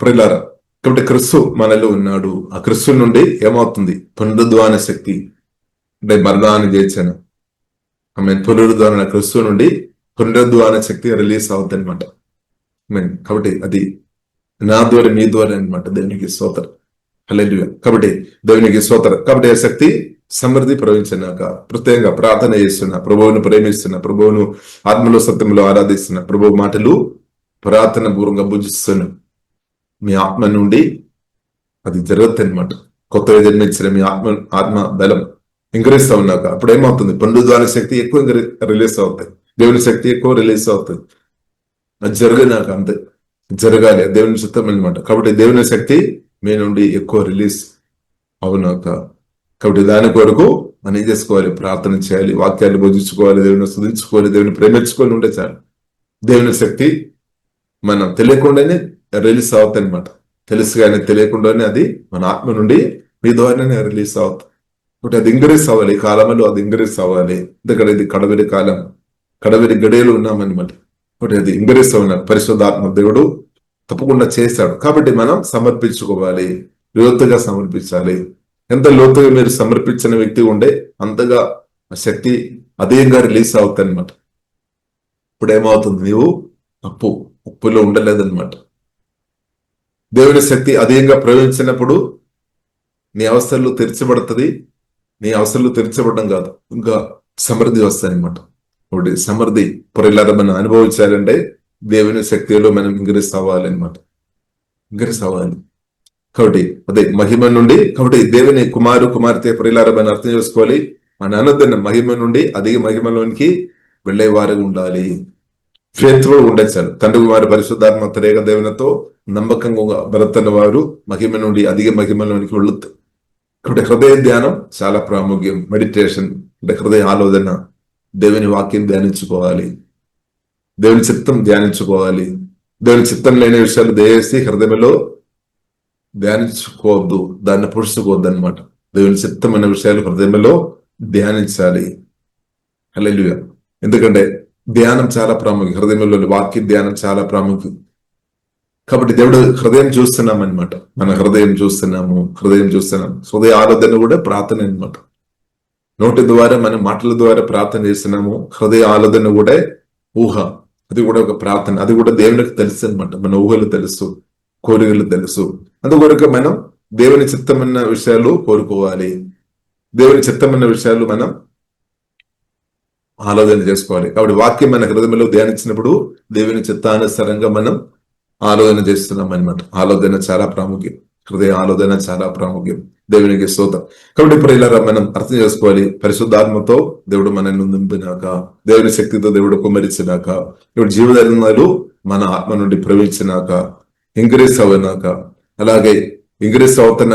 Speaker 2: ప్రియులారా, కాబట్టి క్రిస్తు మనలో ఉన్నాడు. ఆ క్రిస్తు నుండి ఏమవుతుంది? పునరుద్ధాన శక్తి, అంటే మరణాన్ని చేర్చాను పునరుద్ధాన క్రిస్తు నుండి పునరుద్ధాన శక్తి రిలీజ్ అవుతుంది అనమాట. కాబట్టి అది నా ద్వారా, మీ ద్వారా అనమాట. దేవునికి స్తోత్రం. హల్లెలూయా. కాబట్టి దేవునికి స్తోత్రం. కాబట్టి ఆ శక్తి సమృద్ధి ప్రవహించినాక ప్రత్యేకంగా ప్రార్థన చేస్తున్నా, ప్రభువును ప్రేమిస్తున్నా, ప్రభువును ఆత్మలో సత్యంలో ఆరాధిస్తున్నా, ప్రభువు మాటలు ప్రార్థన పూర్వంగా భుజిస్తున్నా, మీ ఆత్మ నుండి అది జరుగుతుంది అనమాట. కొత్తగా జన్మించిన మీ ఆత్మ బలం ఇంక్రీజ్ ఉన్నాక అప్పుడు ఏమవుతుంది? పునరుద్ధాన శక్తి ఎక్కువ రిలీజ్ అవుతాయి, దేవుని శక్తి ఎక్కువ రిలీజ్ అవుతుంది. అది జరిగినాక అంతే, జరగాలి, దేవుని చిత్తం అనమాట. కాబట్టి దేవుని శక్తి మీ నుండి ఎక్కువ రిలీజ్ అవునాక, కాబట్టి దాని కొరకు మనం ఏం చేసుకోవాలి? ప్రార్థన చేయాలి, వాక్యాన్ని బోధించుకోవాలి, దేవుని స్తుతించుకోవాలి, దేవుని ప్రేమించుకొని ఉంటే చాలు. దేవుని శక్తి మనం తెలియకుండానే రిలీజ్ అవుతాయి అనమాట. తెలుసు కానీ తెలియకుండానే అది మన ఆత్మ నుండి మీ ద్వారానే రిలీజ్ అవుతుంది. కాబట్టి అది ఇంక్రీజ్ అవ్వాలి, ఈ కాలంలో అది ఇంక్రీజ్ అవ్వాలి. ఎందుకంటే ఇది కడవరి కాలం, కడవరి గడియలు ఉన్నామన్నమాట. కాబట్టి అది ఇంక్రీజ్ అవ్వాలి. పరిశుద్ధాత్మ దేవుడు తప్పకుండా చేశాడు. కాబట్టి మనం సమర్పించుకోవాలి, లోతుగా సమర్పించాలి. ఎంత లోతుగా మీరు సమర్పించిన వ్యక్తి ఉండే అంతగా శక్తి అధికంగా రిలీజ్ అవుతాయి అనమాట. ఇప్పుడు ఏమవుతుంది? నీవు ఉప్పులో ఉండలేదన్నమాట. దేవుని శక్తి అధికంగా ప్రవహించినప్పుడు నీ అవసరాలు తీర్చబడుతుంది. నీ అవసరాలు తీర్చబడడం కాదు, ఇంకా సమృద్ధి వస్తాయి అనమాట. ఒకటి సమృద్ధి పొరలాగా మనం అనుభవించాలంటే దేవుని శక్తిలో మనం ఇంక్రీజ్ అవ్వాలి అనమాట, ఇంక్రీజ్ అవ్వాలి. కాబట్టి అదే మహిమ నుండి, కాబట్టి దేవుని కుమార్తె ప్రియులారా మనం అర్థం చేసుకోవాలి. మన అనంతన మహిమ నుండి అధిక మహిమలోనికి వెళ్లే వారు ఉండాలి. ఫేత్ఫుల్ ఉండొచ్చారు. తండ్రి కుమారు పరిశుద్ధాత్మ త్రేక దేవునితో నమ్మకంగా బ్రతున్న వారు మహిమ నుండి అధిక మహిమలోనికి వెళ్ళుతారు. కాబట్టి హృదయ ధ్యానం చాలా ప్రాముఖ్యం. మెడిటేషన్ అంటే హృదయ ఆలోచన, దేవుని వాక్యం ధ్యానించుకోవాలి, దేవుని చిత్తం ధ్యానించుకోవాలి. దేవుని చిత్తం లేని విషయాలు దయచేసి హృదయంలో ధ్యానించుకోవద్దు, దాన్ని పుడుచుకోవద్దు అనమాట. దేవుని చిత్తం అనే విషయాలు హృదయంలో ధ్యానించాలి. హల్లెలూయా. ఎందుకంటే ధ్యానం చాలా ప్రాముఖ్యం. హృదయంలో వాక్య ధ్యానం చాలా ప్రాముఖ్యం. కాబట్టి దేవుడు హృదయం చూస్తున్నాం అనమాట. మన హృదయం చూస్తున్నాము. హృదయ ఆలోచన కూడా ప్రార్థన అనమాట. నోటి ద్వారా మన మాటల ద్వారా ప్రార్థన చేస్తున్నాము. హృదయ ఆలోచన కూడా ఊహ, అది కూడా ఒక ప్రార్థన. అది కూడా దేవునికి తెలుసు అనమాట. మన ఊహలు తెలుసు, కోరికలు తెలుసు. అందుకొరకు మనం దేవుని చిత్తమైన విషయాలు కోరుకోవాలి. దేవుని చిత్తమైన విషయాలు మనం ఆలోచన చేసుకోవాలి. కాబట్టి వాక్యం మన హృదయంలో ధ్యానించినప్పుడు దేవుని చిత్తానుసారంగా మనం ఆలోచన చేస్తున్నాం అనమాట. ఆలోచన చాలా ప్రాముఖ్యం. హృదయ ఆలోచన చాలా ప్రాముఖ్యం. దేవునికి స్తోత్రం. కాబట్టి ఇప్పుడు ఇలా మనం అర్థం చేసుకోవాలి. పరిశుద్ధాత్మతో దేవుడు మనల్ని నింపినాక, దేవుని శక్తితో దేవుడు కుమ్మరించినాక, ఇప్పుడు జీవధర్మాలు మన ఆత్మ నుండి ప్రవహించినాక, ఇంక్రీస్ అయినాక, అలాగే ఇంక్రీస్ అవుతున్న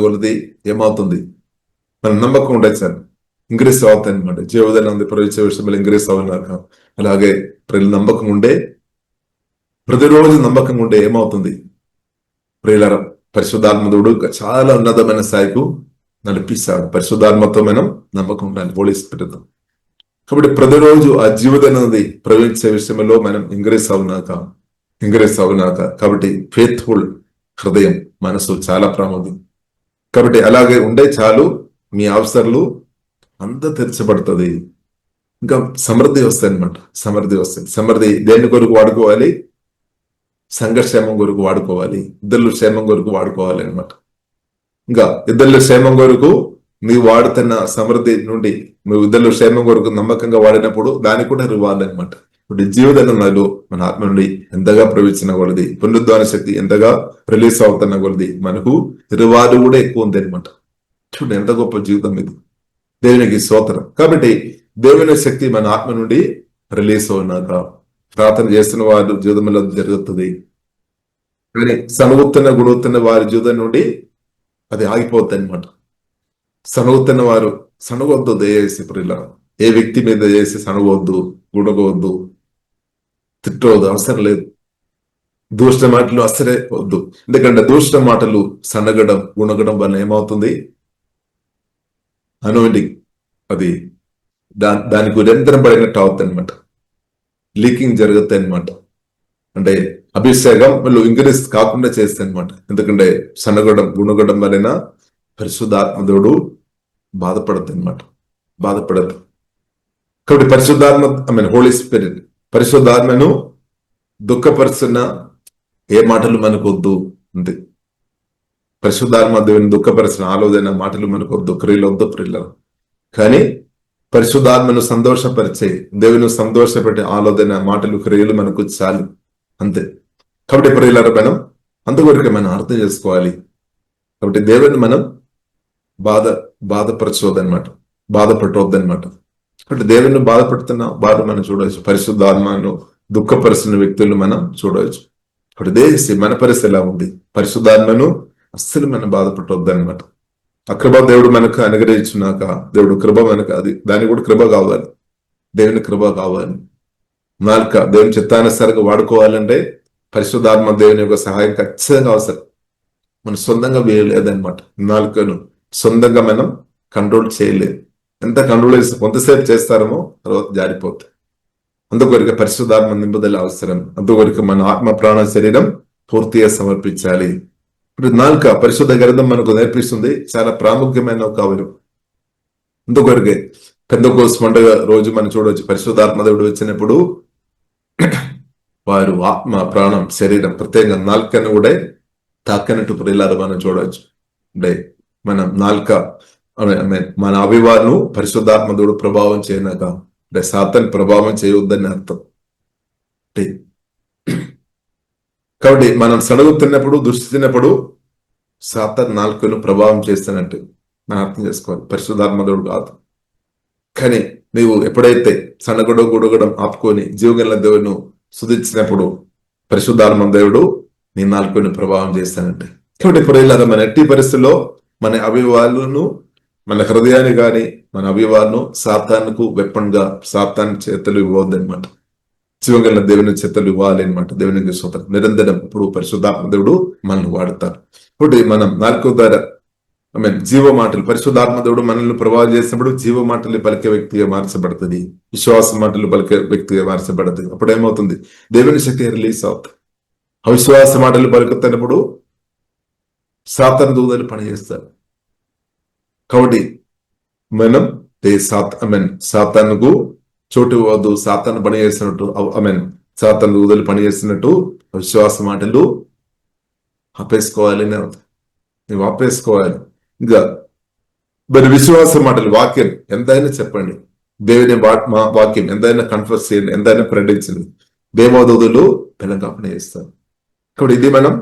Speaker 2: కొలది ఏమవుతుంది? మన నమ్మకం ఉండదు సార్. ఇంక్రీస్ అవుతాయి అనమాట. జీవధర్మం ప్రవహించే విషయంలో ఇంక్రీస్ అవునాక, అలాగే నమ్మకం ఉండే, ప్రతిరోజు నమ్మకంగా ఉండే ఏమవుతుంది? ప్రియులారా, పరిశుద్ధాత్మదుడు చాలా ఉన్నతమైన స్థాయికు నడిపిస్తాడు. పరిశుద్ధాత్మతో మనం నమ్మకం ఉండాలి, హోలీ స్పిరిట్. కాబట్టి ప్రతిరోజు ఆ జీవితాన్ని ప్రవహించే విషయంలో మనం ఇంక్రీస్ అవునాక కాబట్టి ఫెయిత్ఫుల్ హృదయం, మనసు చాలా ప్రాముఖ్యం. కాబట్టి అలాగే ఉండే చాలు, మీ అవసరాలు అంతా తీర్చబడుతుంది. ఇంకా సమృద్ధి వస్తాయి అనమాట. సమృద్ధి దేని కొరకు వాడుకోవాలి? సంఘక్షేమం కొరకు వాడుకోవాలి. ఇద్దరు క్షేమం కొరకు వాడుకోవాలి అనమాట. ఇంకా ఇద్దరు క్షేమం కొరకు నీవు వాడుతున్న సమృద్ధి నుండి నువ్వు ఇద్దరు క్షేమం కొరకు నమ్మకంగా వాడినప్పుడు దానికి కూడా రివార్డ్ అనమాట. ఇప్పుడు జీవితంలో మన ఆత్మ నుండి ఎంతగా ప్రవహించిన కొలది, పునరుద్ధాన శక్తి ఎంతగా రిలీజ్ అవుతున్న కొలది మనకు రివార్డు కూడా ఎక్కువ ఉంది అనమాట. చూడండి ఎంత గొప్ప జీవితం ఇది. దేవునికి స్తోత్రం. కాబట్టి దేవుని శక్తి మన ఆత్మ నుండి రిలీజ్ అవునాక ప్రార్థన చేస్తున్న వారి జీవితంలో జరుగుతుంది. కానీ గుణుతున్న వారి జీవితం నుండి అది ఆగిపోద్ది అనమాట. సనుగుతున్న వారు సనుగొద్దు. దయచేసి ప్రియులారా, ఏ వ్యక్తి మీద చేసి సనుగొద్దు, గుణగవద్దు, తిట్టవద్దు, అవసరం లేదు. దూషణ మాటలు అసలే వద్దు. ఎందుకంటే దూషణ మాటలు సనగడం, గుణగడం వల్ల ఏమవుతుంది? అనోయింటింగ్, అది దానికి నిరంతరం పడినట్టు అవుతుంది అనమాట. లీకింగ్ జరుగుతాయి అనమాట. అంటే అభిషేకం వాళ్ళు ఇంక్రీజ్ కాకుండా చేస్తాయి అనమాట. ఎందుకంటే సనగడం, గుణగడం వలన పరిశుద్ధాత్మదుడు బాధపడదు. కాబట్టి పరిశుద్ధాత్మ హోలీ స్పిరిట్ పరిశుద్ధాత్మను దుఃఖపరుస్తున్న ఏ మాటలు మనకు వద్దు. అంతే. పరిశుద్ధాత్మ దేవుని దుఃఖపరిచిన ఆలోచన మాటలు మనకు వద్దు, క్రియలు వద్దు ప్రియుల. కానీ పరిశుద్ధాత్మను సంతోషపరిచే, దేవుని సంతోషపెట్టే ఆలోచన మాటలు, క్రియలు మనకు చాలు, అంతే. కాబట్టి ప్రియులారా, మనం అంతవరకు మనం అర్థం చేసుకోవాలి. కాబట్టి దేవుని మనం బాధపరచవద్దనమాట, బాధపెట్టవద్దనమాట. కాబట్టి దేవుని బాధపడుతున్న బాధ మనం చూడవచ్చు. పరిశుద్ధాత్మను దుఃఖపరుస్తున్న వ్యక్తులను మనం చూడవచ్చు. ఇప్పుడు దేశి మన పరిస్థితి ఎలా ఉంది? పరిశుద్ధాత్మను అస్సలు మనం బాధపెట్టవద్దనమాట. ఆ కృప దేవుడు మనకు అనుగ్రహించున్నాక, దేవుడు కృప మనకు, అది దానికి కూడా కృప కావాలి, దేవుని కృప కావాలి. నాలుక దేవుని చిత్తానుసారంగా వాడుకోవాలంటే పరిశుద్ధాత్మ దేవుని యొక్క సహాయం ఖచ్చితంగా అవసరం. మనం సొంతంగా వేయలేదన్నమాట. నాలుకను సొంతంగా మనం కంట్రోల్ చేయలేదు. ఎంత కంట్రోల్ చేస్తే కొంతసేపు చేస్తారమో తర్వాత జారిపోతుంది. అందుకొరకు పరిశుద్ధాత్మ నింపుదల అవసరం. అందుకొరకు మన ఆత్మ, ప్రాణ, శరీరం పూర్తిగా సమర్పించాలి. ఇప్పుడు నాలుక పరిశుద్ధ గ్రంథం మనకు నేర్పిస్తుంది, చాలా ప్రాముఖ్యమైన ఒక అవయవం. అందుకొరకే పెంతెకోస్తు పండుగ రోజు మనం చూడవచ్చు, పరిశుద్ధాత్మ దేవుడు వచ్చినప్పుడు వారు ఆత్మ, ప్రాణం, శరీరం ప్రత్యేకంగా నాలుకను కూడా తాకినట్టు ప్రియులారా మనం చూడవచ్చు. అంటే మనం నాలుక మన అభివాను పరిశుద్ధాత్మ దేవుడు ప్రభావం చేయనాక, అంటే సాతాను ప్రభావం చేయవద్దని అర్థం. కాబట్టి మనం సణుగుతున్నప్పుడు, దుష్టినప్పుడు సాతాను నాలుకను ప్రభావం చేస్తున్నట్టు మనం అర్థం చేసుకోవాలి. పరిశుద్ధాత్మ దేవుడు కాదు. కానీ నీవు ఎప్పుడైతే సనగడం, గుడగడం ఆపుకొని జీవగల దేవుని స్తుతించినప్పుడు పరిశుద్ధాత్మ దేవుడు నీ నాలుకను ప్రభావం చేస్తానంటే. కాబట్టి ప్రియులారా, మన ఎట్టి పరిస్థితుల్లో మన అభివాలను, మన హృదయాన్ని కానీ మన అభివాలను సాతానుకు వెపన్ గా, సాతాను చేతులు ఇవ్వద్దనమాట. జీవగల దేవుని చేతులు ఇవ్వాలి అనమాట. దేవునికి స్తోత్రం. నిరంతరం ఇప్పుడు పరిశుద్ధాత్మ దేవుడు మనల్ని వాడతారు. ఇప్పుడు మనం నాలుక ద్వారా జీవ మాటలు, పరిశుద్ధాత్మ దేవుడు మనల్ని ప్రభావం చేసినప్పుడు జీవ మాటలు పలికే వ్యక్తిగా మార్చబడుతుంది, విశ్వాస మాటలు పలికే వ్యక్తిగా మార్చబడుతుంది. అప్పుడు ఏమవుతుంది? దేవుని శక్తి రిలీజ్ అవుతుంది. అవిశ్వాస మాటలు పలుకుతున్నప్పుడు సాతాను దూతలు పనిచేస్తారు. కాబట్టి మనం సాతానుకు చోటు ఇవ్వద్దు. సాతాను పని చేసినట్టు సాతాను దూతలు పని చేస్తున్నట్టు అవిశ్వాస మాటలు ఆపేసుకోవాలి. నువ్వు ఆపేసుకోవాలి. ఇంకా మరి విశ్వాస మాటలు, వాక్యం ఎంతైనా చెప్పండి, దేవుని వాక్యం ఎంతైనా కన్ఫర్స్ చేయండి, ఎంతైనా ప్రకటించండి, దేవదూతలు బలంగా పని చేస్తారు. కాబట్టి ఇది మనం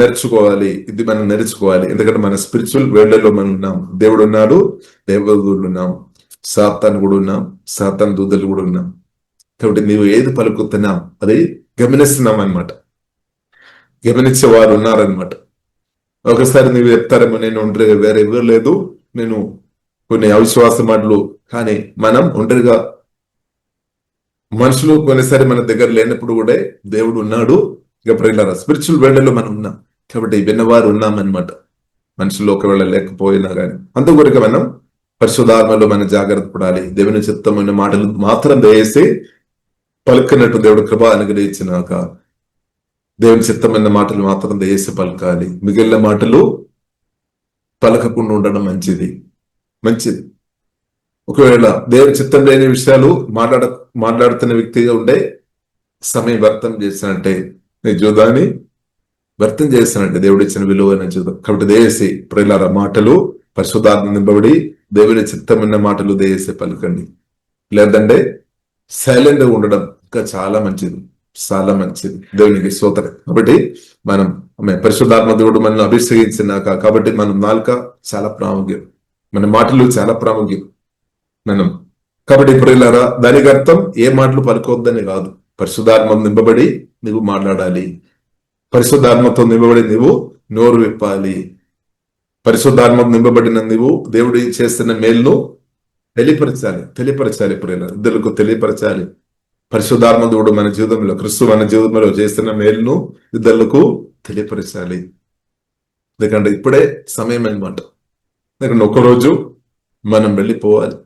Speaker 2: నేర్చుకోవాలి. ఎందుకంటే మన స్పిరిచువల్ వరల్డ్ లో మనం ఉన్నాం. దేవుడు ఉన్నాడు, దేవదూతలు ఉన్నాం, సాతాను కూడా ఉన్నాం, సాతాను దూతలు కూడా ఉన్నాం. కాబట్టి నీవు ఏది పలుకుతున్నాం అది గమనిస్తున్నాం అనమాట. గమనించే వారు ఉన్నారనమాట. ఒకసారి నువ్వు చెప్తారేమో, నేను ఒంటరిగా, వేరే ఎవరు లేదు, నేను కొన్ని అవిశ్వాస మాటలు. కానీ మనం ఒంటరిగా, మనుషులు కొన్నిసారి మన దగ్గర లేనప్పుడు కూడా దేవుడు ఉన్నాడు. ఇక స్పిరిచువల్ వరల్డ్ లో మనం ఉన్నాం. కాబట్టి విన్నవారు ఉన్నామన్నమాట. మనుషులు ఒకవేళ లేకపోయినా కానీ అందుకొరకు మనం పరిశుద్ధాత్మలో మనం జాగ్రత్త పడాలి. దేవుని చిత్తమైన మాటలు మాత్రం దయచేసి పలుకున్నట్టు దేవుడు కృప అనుగ్రహించినాక దేవుని చిత్తమైన మాటలు మాత్రం దయచేసి పలకాలి. మిగిలిన మాటలు పలకకుండా ఉండడం మంచిది. ఒకవేళ దేవుని చిత్తం లేని విషయాలు మాట్లాడుతున్న వ్యక్తిగా ఉండే సమయం వ్యర్థం చేసినట్టే, నీ జూదాన్ని వ్యర్థం చేసినట్టే దేవుడు ఇచ్చిన విలువైన జూదం. కాబట్టి దయచేసి ప్రియులారా మాటలు పరిశుద్ధాత్మ నింపబడి దేవుని చిత్తమైన మాటలు దయచేసి పలకండి. లేదంటే సైలెంట్ గా ఉండడం ఇంకా చాలా మంచిది. దేవునికి స్తోత్రం. కాబట్టి మనం పరిశుద్ధాత్మ దేవుడు మనల్ని అభిషేకించినాక, కాబట్టి మనం నాలుక చాలా ప్రాముఖ్యం, మన మాటలు చాలా ప్రాముఖ్యం. కాబట్టి ప్రియులారా, దానికి అర్థం ఏ మాటలు పలుకోవద్దని కాదు. పరిశుద్ధాత్మ నింపబడి నువ్వు మాట్లాడాలి. పరిశుద్ధాత్మతో నింపబడి నువ్వు నోరు విప్పాలి. పరిశుద్ధాత్మ నింపబడిన నువ్వు దేవుడు చేస్తున్న మేలును తెలియపరచాలి. ప్రియులారా, ఇద్దరికి తెలియపరచాలి. పరిశుద్ధాత్మ దేవుడు మన జీవితంలో, క్రీస్తు మన జీవితంలో చేస్తున్న మేలును ఇద్దరులకు తెలియపరచాలి. ఎందుకంటే ఇప్పుడే సమయం అనమాట. ఎందుకంటే ఒకరోజు మనం వెళ్ళిపోవాలి.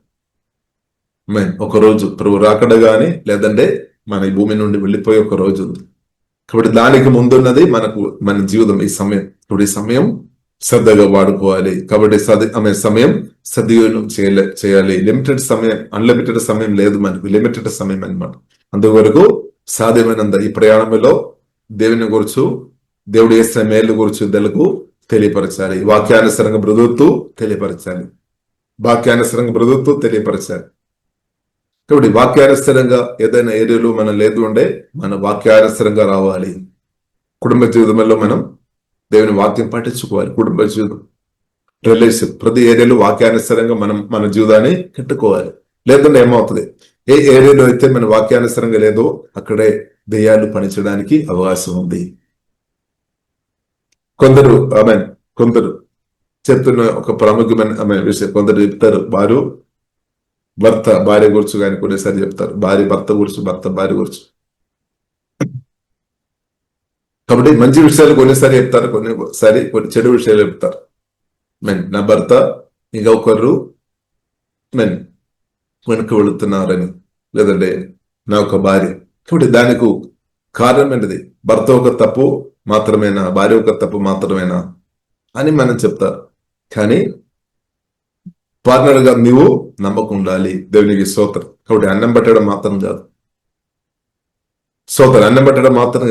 Speaker 2: ఒకరోజు ప్రభు రాకడ గాని, లేదంటే మన ఈ భూమి నుండి వెళ్ళిపోయే ఒక రోజు ఉంది. కాబట్టి దానికి ముందున్నది మన జీవితం, ఈ సమయం. ఇప్పుడు ఈ సమయం శ్రద్ధగా వాడుకోవాలి. కాబట్టి సమయం సద్వినియోగం చేయాలి. లిమిటెడ్ సమయం, అన్లిమిటెడ్ సమయం లేదు మనకు, లిమిటెడ్ సమయం అనమాట. అందువరకు సాధ్యమైనంత ఈ ప్రయాణంలో దేవుని గురించి, దేవుడు చేసిన మేలు గురించి ఇద్దరులకు తెలియపరచాలి. వాక్యానుసరంగా బ్రతుకుతూ తెలియపరచాలి. కాబట్టి వాక్యానుసరంగా ఏదైనా ఏరియాలో మనం లేదు ఉండే, మన వాక్యానుసరంగా రావాలి. కుటుంబ జీవితంలో మనం దేవుని వాక్యం పట్టించుకోవాలి. కుటుంబ జీవితం, రిలేషన్, ప్రతి ఏరియాలో వాక్యానుసరంగా మనం మన జీవితాన్ని కట్టుకోవాలి. లేదంటే ఏమవుతుంది, ఏ ఏరియాలో అయితే మన వాక్యానుసరంగా లేదో అక్కడే దెయ్యాలు పనిచేయడానికి అవకాశం ఉంది. కొందరు చెప్తున్న ఒక ప్రాముఖ్యమైన విషయం, కొందరు చెప్తారు భర్త భార్య గురించి, కానీ కొన్నిసారి చెప్తారు భార్య భర్త గురించి, భర్త భార్య గురించి. కాబట్టి మంచి విషయాలు కొన్నిసారి చెప్తారు, కొన్ని చెడు విషయాలు చెప్తారు. నా భర్త ఇంకా ఒకరు వెనక్కి వెళుతున్నారని, లేదంటే నా ఒక భార్య. కాబట్టి దానికి కారణం ఏంటిది? భర్త ఒక తప్పు మాత్రమేనా, భార్య ఒక తప్పు మాత్రమేనా అని మనం చెప్తారు. కానీ పార్ట్నర్ గా నువ్వు నమ్మకం ఉండాలి. దేవునికి స్తోత్రం. కాబట్టి అన్నం పెట్టడం మాత్రం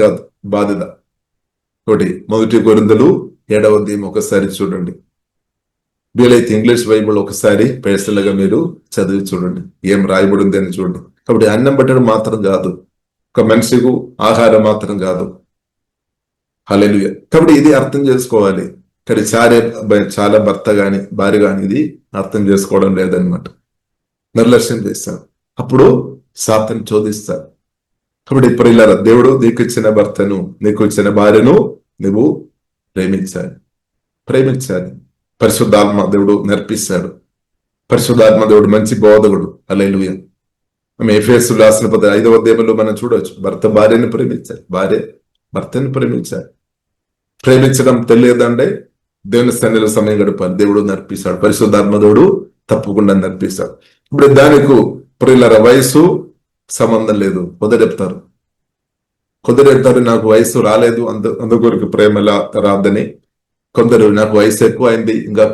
Speaker 2: కాదు బాధ్యత. కాబట్టి 1 కొరింథీయులు 7వ అధ్యాయం ఒకసారి చూడండి. వీలైతే ఇంగ్లీష్ బైబుల్ ఒకసారి పేర్సల్గా మీరు చదివి చూడండి, ఏం రాయబడింది అని చూడండి. కాబట్టి అన్నం పెట్టడం మాత్రం కాదు, ఒక మనిషికు ఆహారం మాత్రం కాదు. హల్లెలూయా. కాబట్టి ఇది అర్థం చేసుకోవాలి. కానీ చాలా భర్త గాని భార్య గాని ఇది అర్థం చేసుకోవడం లేదనమాట, నిర్లక్ష్యం చేస్తారు. అప్పుడు సాతాను చోదిస్తారు. కాబట్టి ప్రియులారా, దేవుడు నీకు ఇచ్చిన భర్తను, నీకు ఇచ్చిన భార్యను నువ్వు ప్రేమించాలి. పరిశుద్ధాత్మ దేవుడు నేర్పిస్తాడు. పరిశుద్ధాత్మ దేవుడు మంచి బోధకుడు. హల్లెలూయా. ఎఫెసీయులకు రాసిన 5వ అధ్యాయంలో మనం చూడవచ్చు, భర్త భార్యను ప్రేమించాలి, భార్య భర్తను ప్రేమించాలి. ప్రేమించడం తెలియదంటే దేవుని సన్నిధిలో సమయం గడపాలి. దేవుడు నడిపిస్తాడు, పరిశుద్ధాత్మ దేవుడు తప్పకుండా నడిపిస్తాడు. ఇప్పుడు దానికి ప్రియులారా వయసు సంబంధం లేదు. కొందరు చెప్తారు నాకు వయసు రాలేదు, అందుకొరకు ప్రేమ రాదని. కొందరు నాకు వయసు ఎక్కువ అయింది, ఇంకా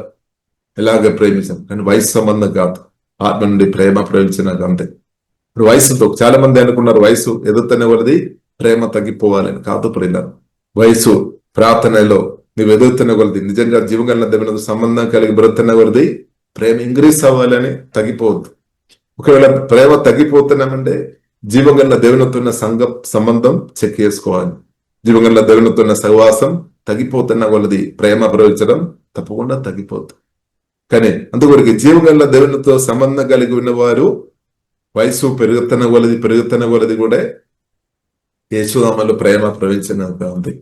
Speaker 2: ఎలాగ ప్రేమించాను. కానీ వయసు సంబంధం కాదు, ఆత్మ నుండి ప్రేమ ప్రేమించినాక అంతే. ఇప్పుడు వయసుతో చాలా మంది అనుకున్నారు వయసు ఎదుగుతున్న కొలది ప్రేమ తగ్గిపోవాలని. కాదు ప్రియులారా, వయసు ప్రార్థనలో నువ్వు ఎదుగుతున్న కొలది, నిజంగా జీవగల దేవునితో సంబంధం కలిగి బ్రతున్న కొలది ప్రేమ ఇంక్రీస్ అవ్వాలని తగ్గిపోవద్దు. ఒకవేళ ప్రేమ తగ్గిపోతున్నామంటే జీవగల దేవునితో ఉన్న సంబంధం చెక్ చేసుకోవాలి. జీవగల దేవునితో ఉన్న సహవాసం తగ్గిపోతున్న కొలది ప్రేమ ప్రవహించడం తప్పకుండా తగ్గిపోతుంది. కానీ అందుకొరకు జీవగల దేవునితో సంబంధం కలిగి ఉన్నవారు వయసు పెరుగుతున్న కొలది కూడా యేసునామములో ప్రేమ ప్రవహించినగా ఉంది.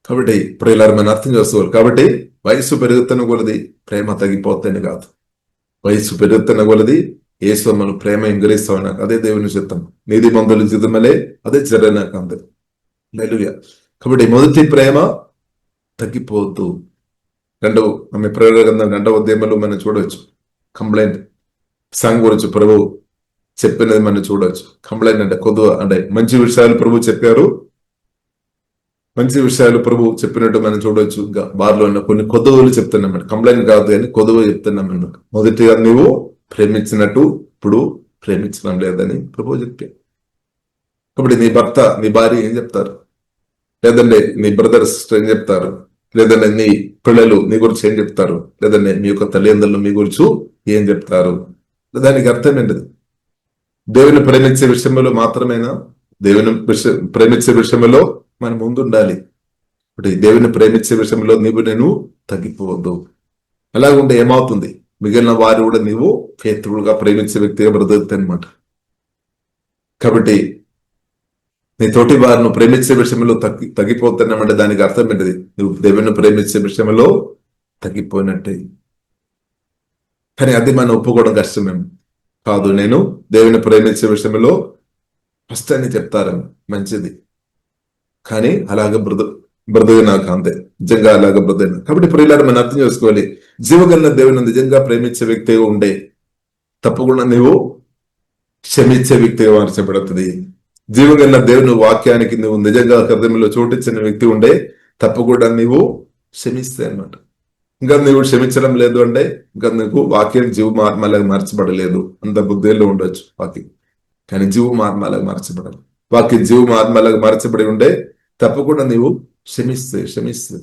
Speaker 2: కాబట్టి ప్రియులారా మనం అర్థం చేసుకోవాలి. కాబట్టి వయసు పెరుగుతున్న కొలది ప్రేమ తగ్గిపోతుంది కాదు, వయసు పెరుగుతున్న కొలది యేసునామములో ప్రేమ ఇంగ్రీస్తావు. నాకు అదే దేవుని చిత్తం, నీతిమంతుల చిత్తమలే అదే జరగనాక అంతే. హల్లెలూయా. కాబట్టి మొదటి ప్రేమ తగ్గిపోతూ, ఆమె ప్రేరణ గ్రంథం 2వ అధ్యాయంలో మనం చూడవచ్చు. కంప్లైంట్ సంఘం గురించి ప్రభు చెప్పినది మనం చూడవచ్చు. కంప్లైంట్ అంటే కొద్దువ, అంటే మంచి విషయాలు ప్రభు చెప్పారు, మంచి విషయాలు ప్రభు చెప్పినట్టు మనం చూడవచ్చు. ఇంకా బార్లో ఉన్న కొన్ని కొద్దువలు చెప్తున్నాం. కంప్లైంట్ కాదు కానీ కొద్దువ చెప్తున్నాం. మొదటిగా నువ్వు ప్రేమించినట్టు ఇప్పుడు ప్రేమించడం లేదని ప్రభు చెప్పారు. కాబట్టి నీ భర్త నీ భార్య ఏం చెప్తారు, లేదంటే నీ బ్రదర్ సిస్టర్ ఏం చెప్తారు, లేదంటే నీ పిల్లలు నీ గురించి ఏం చెప్తారు, లేదంటే మీ యొక్క తల్లిదండ్రులు మీ గురించి ఏం చెప్తారు? దానికి అర్థం ఏంటిది? దేవుని ప్రేమించే విషయంలో మాత్రమేనా? దేవుని ప్రేమించే విషయంలో మనం ముందుండాలి. ఇప్పుడు దేవుని ప్రేమించే విషయంలో నేను తగ్గిపోవద్దు. అలాగుంటే ఏమవుతుంది? మిగిలిన వారు కూడా నీవు ఫేత్రుడుగా ప్రేమించే వ్యక్తిగా బ్రతుకుతాయి అనమాట. కాబట్టి నీ తోటి వారిని ప్రేమించే విషయంలో తగ్గిపోతున్నామంటే దానికి అర్థం ఏంటిది? నువ్వు దేవుని ప్రేమించే విషయంలో తగ్గిపోయినట్టే. కానీ అది మనం ఒప్పుకోవడం కష్టమేమో కాదు. నేను దేవుని ప్రేమించే విషయంలో ఫస్ట్ అని చెప్తారని మంచిది, కానీ అలాగ బ్రతుకు నాకు అంతే, నిజంగా అలాగ బ్రతుకు. కాబట్టి ప్రియులారా మనం అర్థం చేసుకోవాలి, జీవగల దేవుని నిజంగా ప్రేమించే వ్యక్తిగా ఉండే తప్పకుండా నీవు క్షమించే వ్యక్తిగా మార్చబడుతుంది. జీవగల దేవుని వాక్యానికి నువ్వు నిజంగా హృదయంలో చోటిచ్చిన వ్యక్తి ఉండే తప్పకుండా నీవు క్షమిస్తే అన్నమాట. ఇంకా నువ్వు క్షమించడం లేదు అంటే ఇంకా నీకు వాక్యం జీవ మార్మాలకు మార్చబడలేదు. అంత బుద్ధిలో ఉండొచ్చు వాక్యం, కానీ జీవ మార్మాలకు మార్చబడాలి. వాక్యం జీవ మార్మాలకు మార్చబడి ఉండే తప్పకుండా నీవు క్షమిస్తే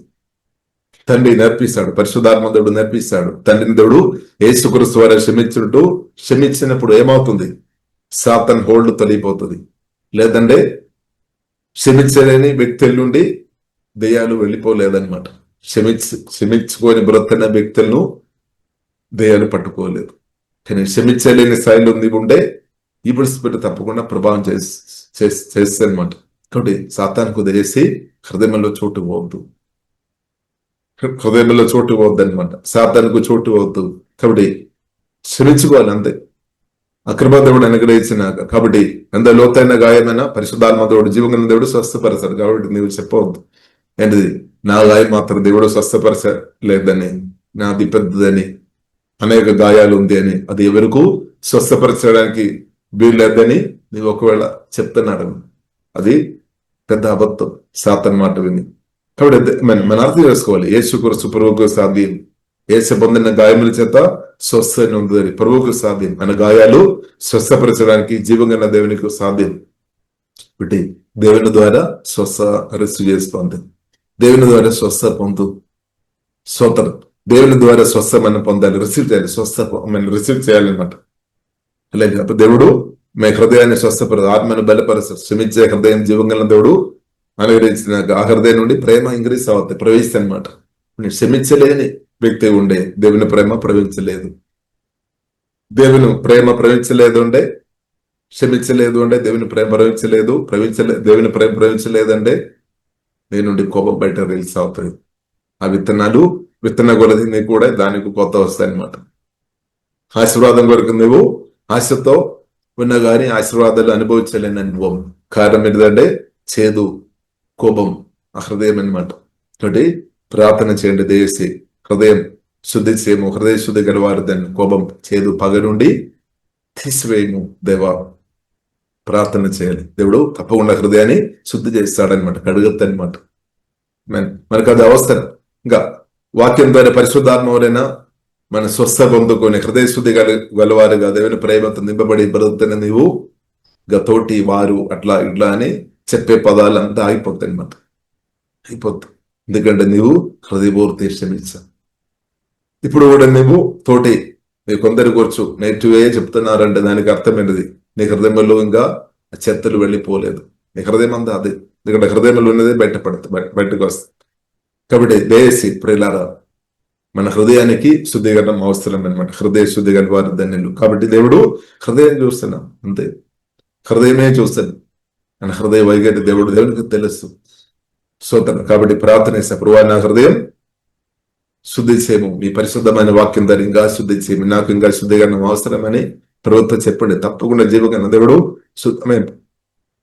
Speaker 2: తండ్రి నేర్పిస్తాడు, పరిశుద్ధాత్మ దేవుడు నేర్పిస్తాడు. తండ్రిని దేవుడు యేసుక్రీస్తు వారు క్షమించినప్పుడు ఏమవుతుంది? సాతాను హోల్డ్ తొలగిపోతుంది. లేదంటే క్షమించలేని వ్యక్తుల నుండి దెయ్యాలు వెళ్ళిపోలేదన్నమాట. క్షమించుకొని బ్రతున్న వ్యక్తులను దెయ్యాలు పట్టుకోలేదు. కానీ క్షమించలేని స్థాయిలో నీవు ఉండే ఈ పరిస్థితి తప్పకుండా ప్రభావం చేస్తే అనమాట. కాబట్టి సాతానుకు దయచేసి హృదయంలో చోటు పోవద్దు, అనమాట. సాతానుకు చోటు పోవద్దు. కాబట్టి క్షమించుకోవాలి అంతే. అక్రమ దేవుడు అనుగ్రహించినాక, కాబట్టి ఎంత లోతైన గాయమైన పరిశుద్ధాత్మ దేవుడు జీవగల దేవుడు స్వస్థపరచాడు. కాబట్టి నీవు చెప్పవద్దు ఏంటిది, నా గాయం మాత్రం దేవుడు స్వస్థపరచలేదని, నాది పెద్దదని, అనేక గాయాలు ఉంది అని, అది ఎవరికి స్వస్థపరచడానికి వీల్లేదని నీవు ఒకవేళ చెప్తున్నాడు, అది పెద్ద అబద్ధం, సాతాను మాట విని. కాబట్టి మన అర్థం చేసుకోవాలి, యేసుక్రీస్తు ప్రభువుకు సాధ్యం. యేసు పొందిన గాయముల చేత స్వస్థ ఉంది, ప్రభువుకు సాధ్యం. మన గాయాలు స్వస్థపరచడానికి జీవంగా దేవునికి సాధ్యం. ఒకటి దేవుని ద్వారా స్వస్థ రిసీవ్ చేసుకోండి, దేవుని ద్వారా స్వస్థ పొందు, స్తోత్రం. దేవుని ద్వారా స్వస్థ మనం పొందాలి, రిసీవ్ చేయాలి, స్వస్థ మనం రిసీవ్ చేయాలన్నమాట. అలాగే అప్పుడు దేవుడు మీ హృదయాన్ని స్వస్థపరచు, ఆత్మను బలపరచు, క్షమించే హృదయం జీవంగల దేవుడు అనుగ్రహించినాక ఆ హృదయం నుండి ప్రేమ ఇంక్రీస్ అవుతాయి, ప్రవేశిస్తాయి అనమాట. క్షమించలేని వ్యక్తి ఉండే దేవుని ప్రేమ ప్రవహించలేదు, దేవుని ప్రేమ ప్రవహించలేదు అంటే, క్షమించలేదు అంటే దేవుని ప్రేమ దేవుని ప్రేమ ప్రవహించలేదంటే నీ నుండి కోపం బయట రిలీజ్ అవుతాయి. ఆ విత్తన కొలది కూడా దానికి కొత్త వస్తాయి అనమాట. ఆశీర్వాదం కొరకు నువ్వు ఆశతో ఉన్నా కానీ ఆశీర్వాదాలు అనుభవించలేని అనుభవం. కారణం ఏంటంటే చేదు, కోపం, హృదయం అనమాట. కాబట్టి ప్రార్థన చేయండి. దయచేసి హృదయం శుద్ధి చేయము. హృదయ శుద్ధి గలవారు దాన్ని కోపం చేదు పగ నుండి తీసివేయము. దేవా ప్రార్థన చేయాలి. దేవుడు తప్పకుండా హృదయాన్ని శుద్ధి చేస్తాడనమాట, కడుగుతాడనమాట. మనకు అది అవసరం. ఇంకా వాక్యం ద్వారా పరిశుద్ధాత్మ వలన మన స్వస్థ పొందుకొని హృదయ శుద్ధి గలవారుగా దేవుని ప్రేమతో నింపబడి బ్రతుకుతున్న నీవు తోటి వారు అట్లా ఇట్లా అని చెప్పే పదాలంతా అయిపోతాయి అనమాట, అయిపోతాయి. ఎందుకంటే నీవు హృదయపూర్తి క్షమించా. ఇప్పుడు కూడా నువ్వు తోటి కొందరు కూర్చు నెగిటివే చెప్తున్నారంటే దానికి అర్థమైనది నీ హృదయంలో ఇంకా చెత్తలు వెళ్ళిపోలేదు. నీ హృదయం అంతా అదే, ఎందుకంటే హృదయంలో ఉన్నదే బయటకు వస్తుంది. కాబట్టి దయచేసి ప్రియులారా మన హృదయానికి శుద్ధీకరణం అవసరం అనమాట. హృదయ శుద్ధికరణ వారి ధన్యులు. కాబట్టి దేవుడు హృదయం చూస్తున్నాం, అంతే, హృదయమే చూస్తాడు. మన హృదయ వైఖరి దేవునికి తెలుసు. స్తోత్రం. కాబట్టి ప్రార్థన చేస్తా, ప్రభువా నా హృదయం శుద్ధి చేయము, మీ పరిశుద్ధమైన వాక్యం ద్వారా ఇంకా శుద్ధి చేయము, నాకు ఇంకా శుద్ధీకరణం అవసరమని ప్రభుత్వం చెప్పండి. తప్పకుండా జీవకన్న దేవుడు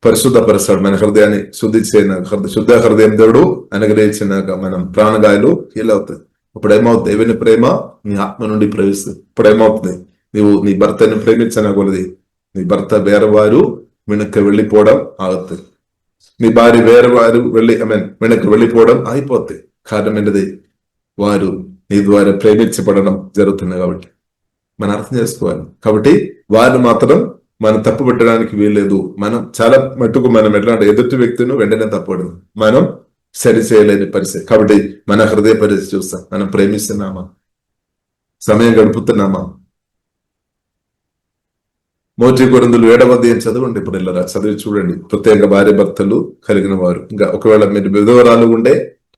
Speaker 2: పరిశుద్ధపరుస్తాడు. మన హృదయాన్ని శుద్ధి చేయనాక శుద్ధ హృదయం దేవుడు అనుగ్రహించినాక మనం ప్రాణగాయలు హీల్ అవుతుంది. ఇప్పుడు ఏమవుతుంది? దేవుని ప్రేమ నీ ఆత్మ నుండి ప్రవేశిస్తుంది. ఇప్పుడు ఏమవుతుంది? నీవు నీ భర్తని ప్రేమించనకూడదు. నీ భర్త వేరే వారు వెనక్కి వెళ్ళిపోవడం ఆగుతుంది. నీ భార్య వేరే వారు వెనక్కి వెళ్ళిపోవడం అయిపోతుంది. కారణం ఏంటిది? వారు నీ ద్వారా ప్రేమించబడడం జరుగుతుంది. కాబట్టి మనం అర్థం చేసుకోవాలి. కాబట్టి వారు మాత్రం మనం తప్పు పెట్టడానికి వీల్లేదు. మనం చాలా మట్టుకు మనం ఎట్లాంటి ఎదుటి వ్యక్తిని వెంటనే తప్పకూడదు, మనం సరి చేయలేని పరిస్థితి. కాబట్టి మన హృదయ పరిస్థితి చూస్తాం. మనం ప్రేమిస్తున్నామా, సమయం గడుపుతున్నామా? మోటి కొరింథీయులు 7వ అధ్యాయం చదవండి. ఇప్పుడు ఇలా చదివి చూడండి. ప్రత్యేక భార్య భర్తలు కలిగిన వారు, ఇంకా ఒకవేళ మీరు విధవరాలు ఉండే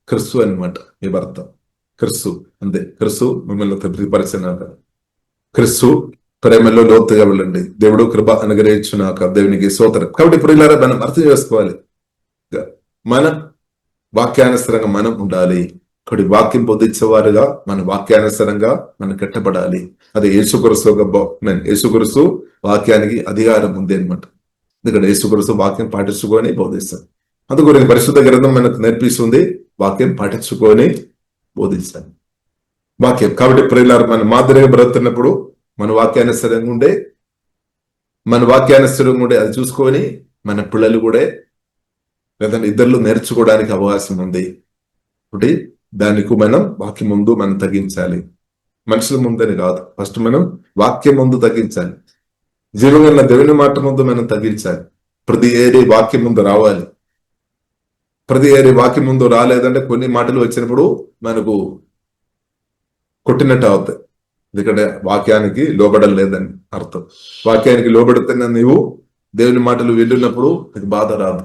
Speaker 2: క్రిస్తు అనమాట మీ భర్త, క్రిస్తు అంతే. క్రిస్తు మిమ్మల్ని తృప్తిపరచినాక క్రిస్తు ప్రేమలో లోతుగా వెళ్ళండి. దేవుడు కృప అనుగ్రహించునాక దేవునికి స్తోత్రం. కాబట్టి ఇప్పుడు ఇలా మనం అర్థం చేసుకోవాలి. మన వాక్యానుసరంగా మనం ఉండాలి. ఇక్కడ వాక్యం బోధించేవారుగా మన వాక్యానుసరంగా మనం కట్టబడాలి. అది యేసుక్రీస్తు వాక్యానికి అధికారం ఉంది అనమాట. ఎందుకంటే యేసుక్రీస్తు వాక్యం పాటించుకొని బోధిస్తాడు. అందుకు పరిశుద్ధ గ్రంథం మనకు నేర్పిస్తుంది వాక్యం పాటించుకొని బోధిస్తాను వాక్యం. కాబట్టి ప్రియులారా మన మాదిరిగా బ్రతున్నప్పుడు మన వాక్యానుసరంగా ఉండే అది చూసుకొని మన పిల్లలు కూడా లేదంటే ఇద్దరు నేర్చుకోవడానికి అవకాశం ఉంది. ఒకటి దానికి మనం వాక్యం ముందు మనం తగ్గించాలి. మనుషుల ముందని కాదు, ఫస్ట్ మనం వాక్యం ముందు తగ్గించాలి. జీవంగా దేవుని మాట ముందు మనం తగ్గించాలి. ప్రతి ఏరి వాక్యం ముందు రావాలి. ప్రతి ఏరి వాక్యం ముందు రాలేదంటే కొన్ని మాటలు వచ్చినప్పుడు మనకు కొట్టినట్టు అవుతాయి. ఎందుకంటే వాక్యానికి లోబడం లేదని అర్థం. వాక్యానికి లోబడుతున్న నీవు దేవుని మాటలు వింటున్నప్పుడు నీకు బాధ రాదు.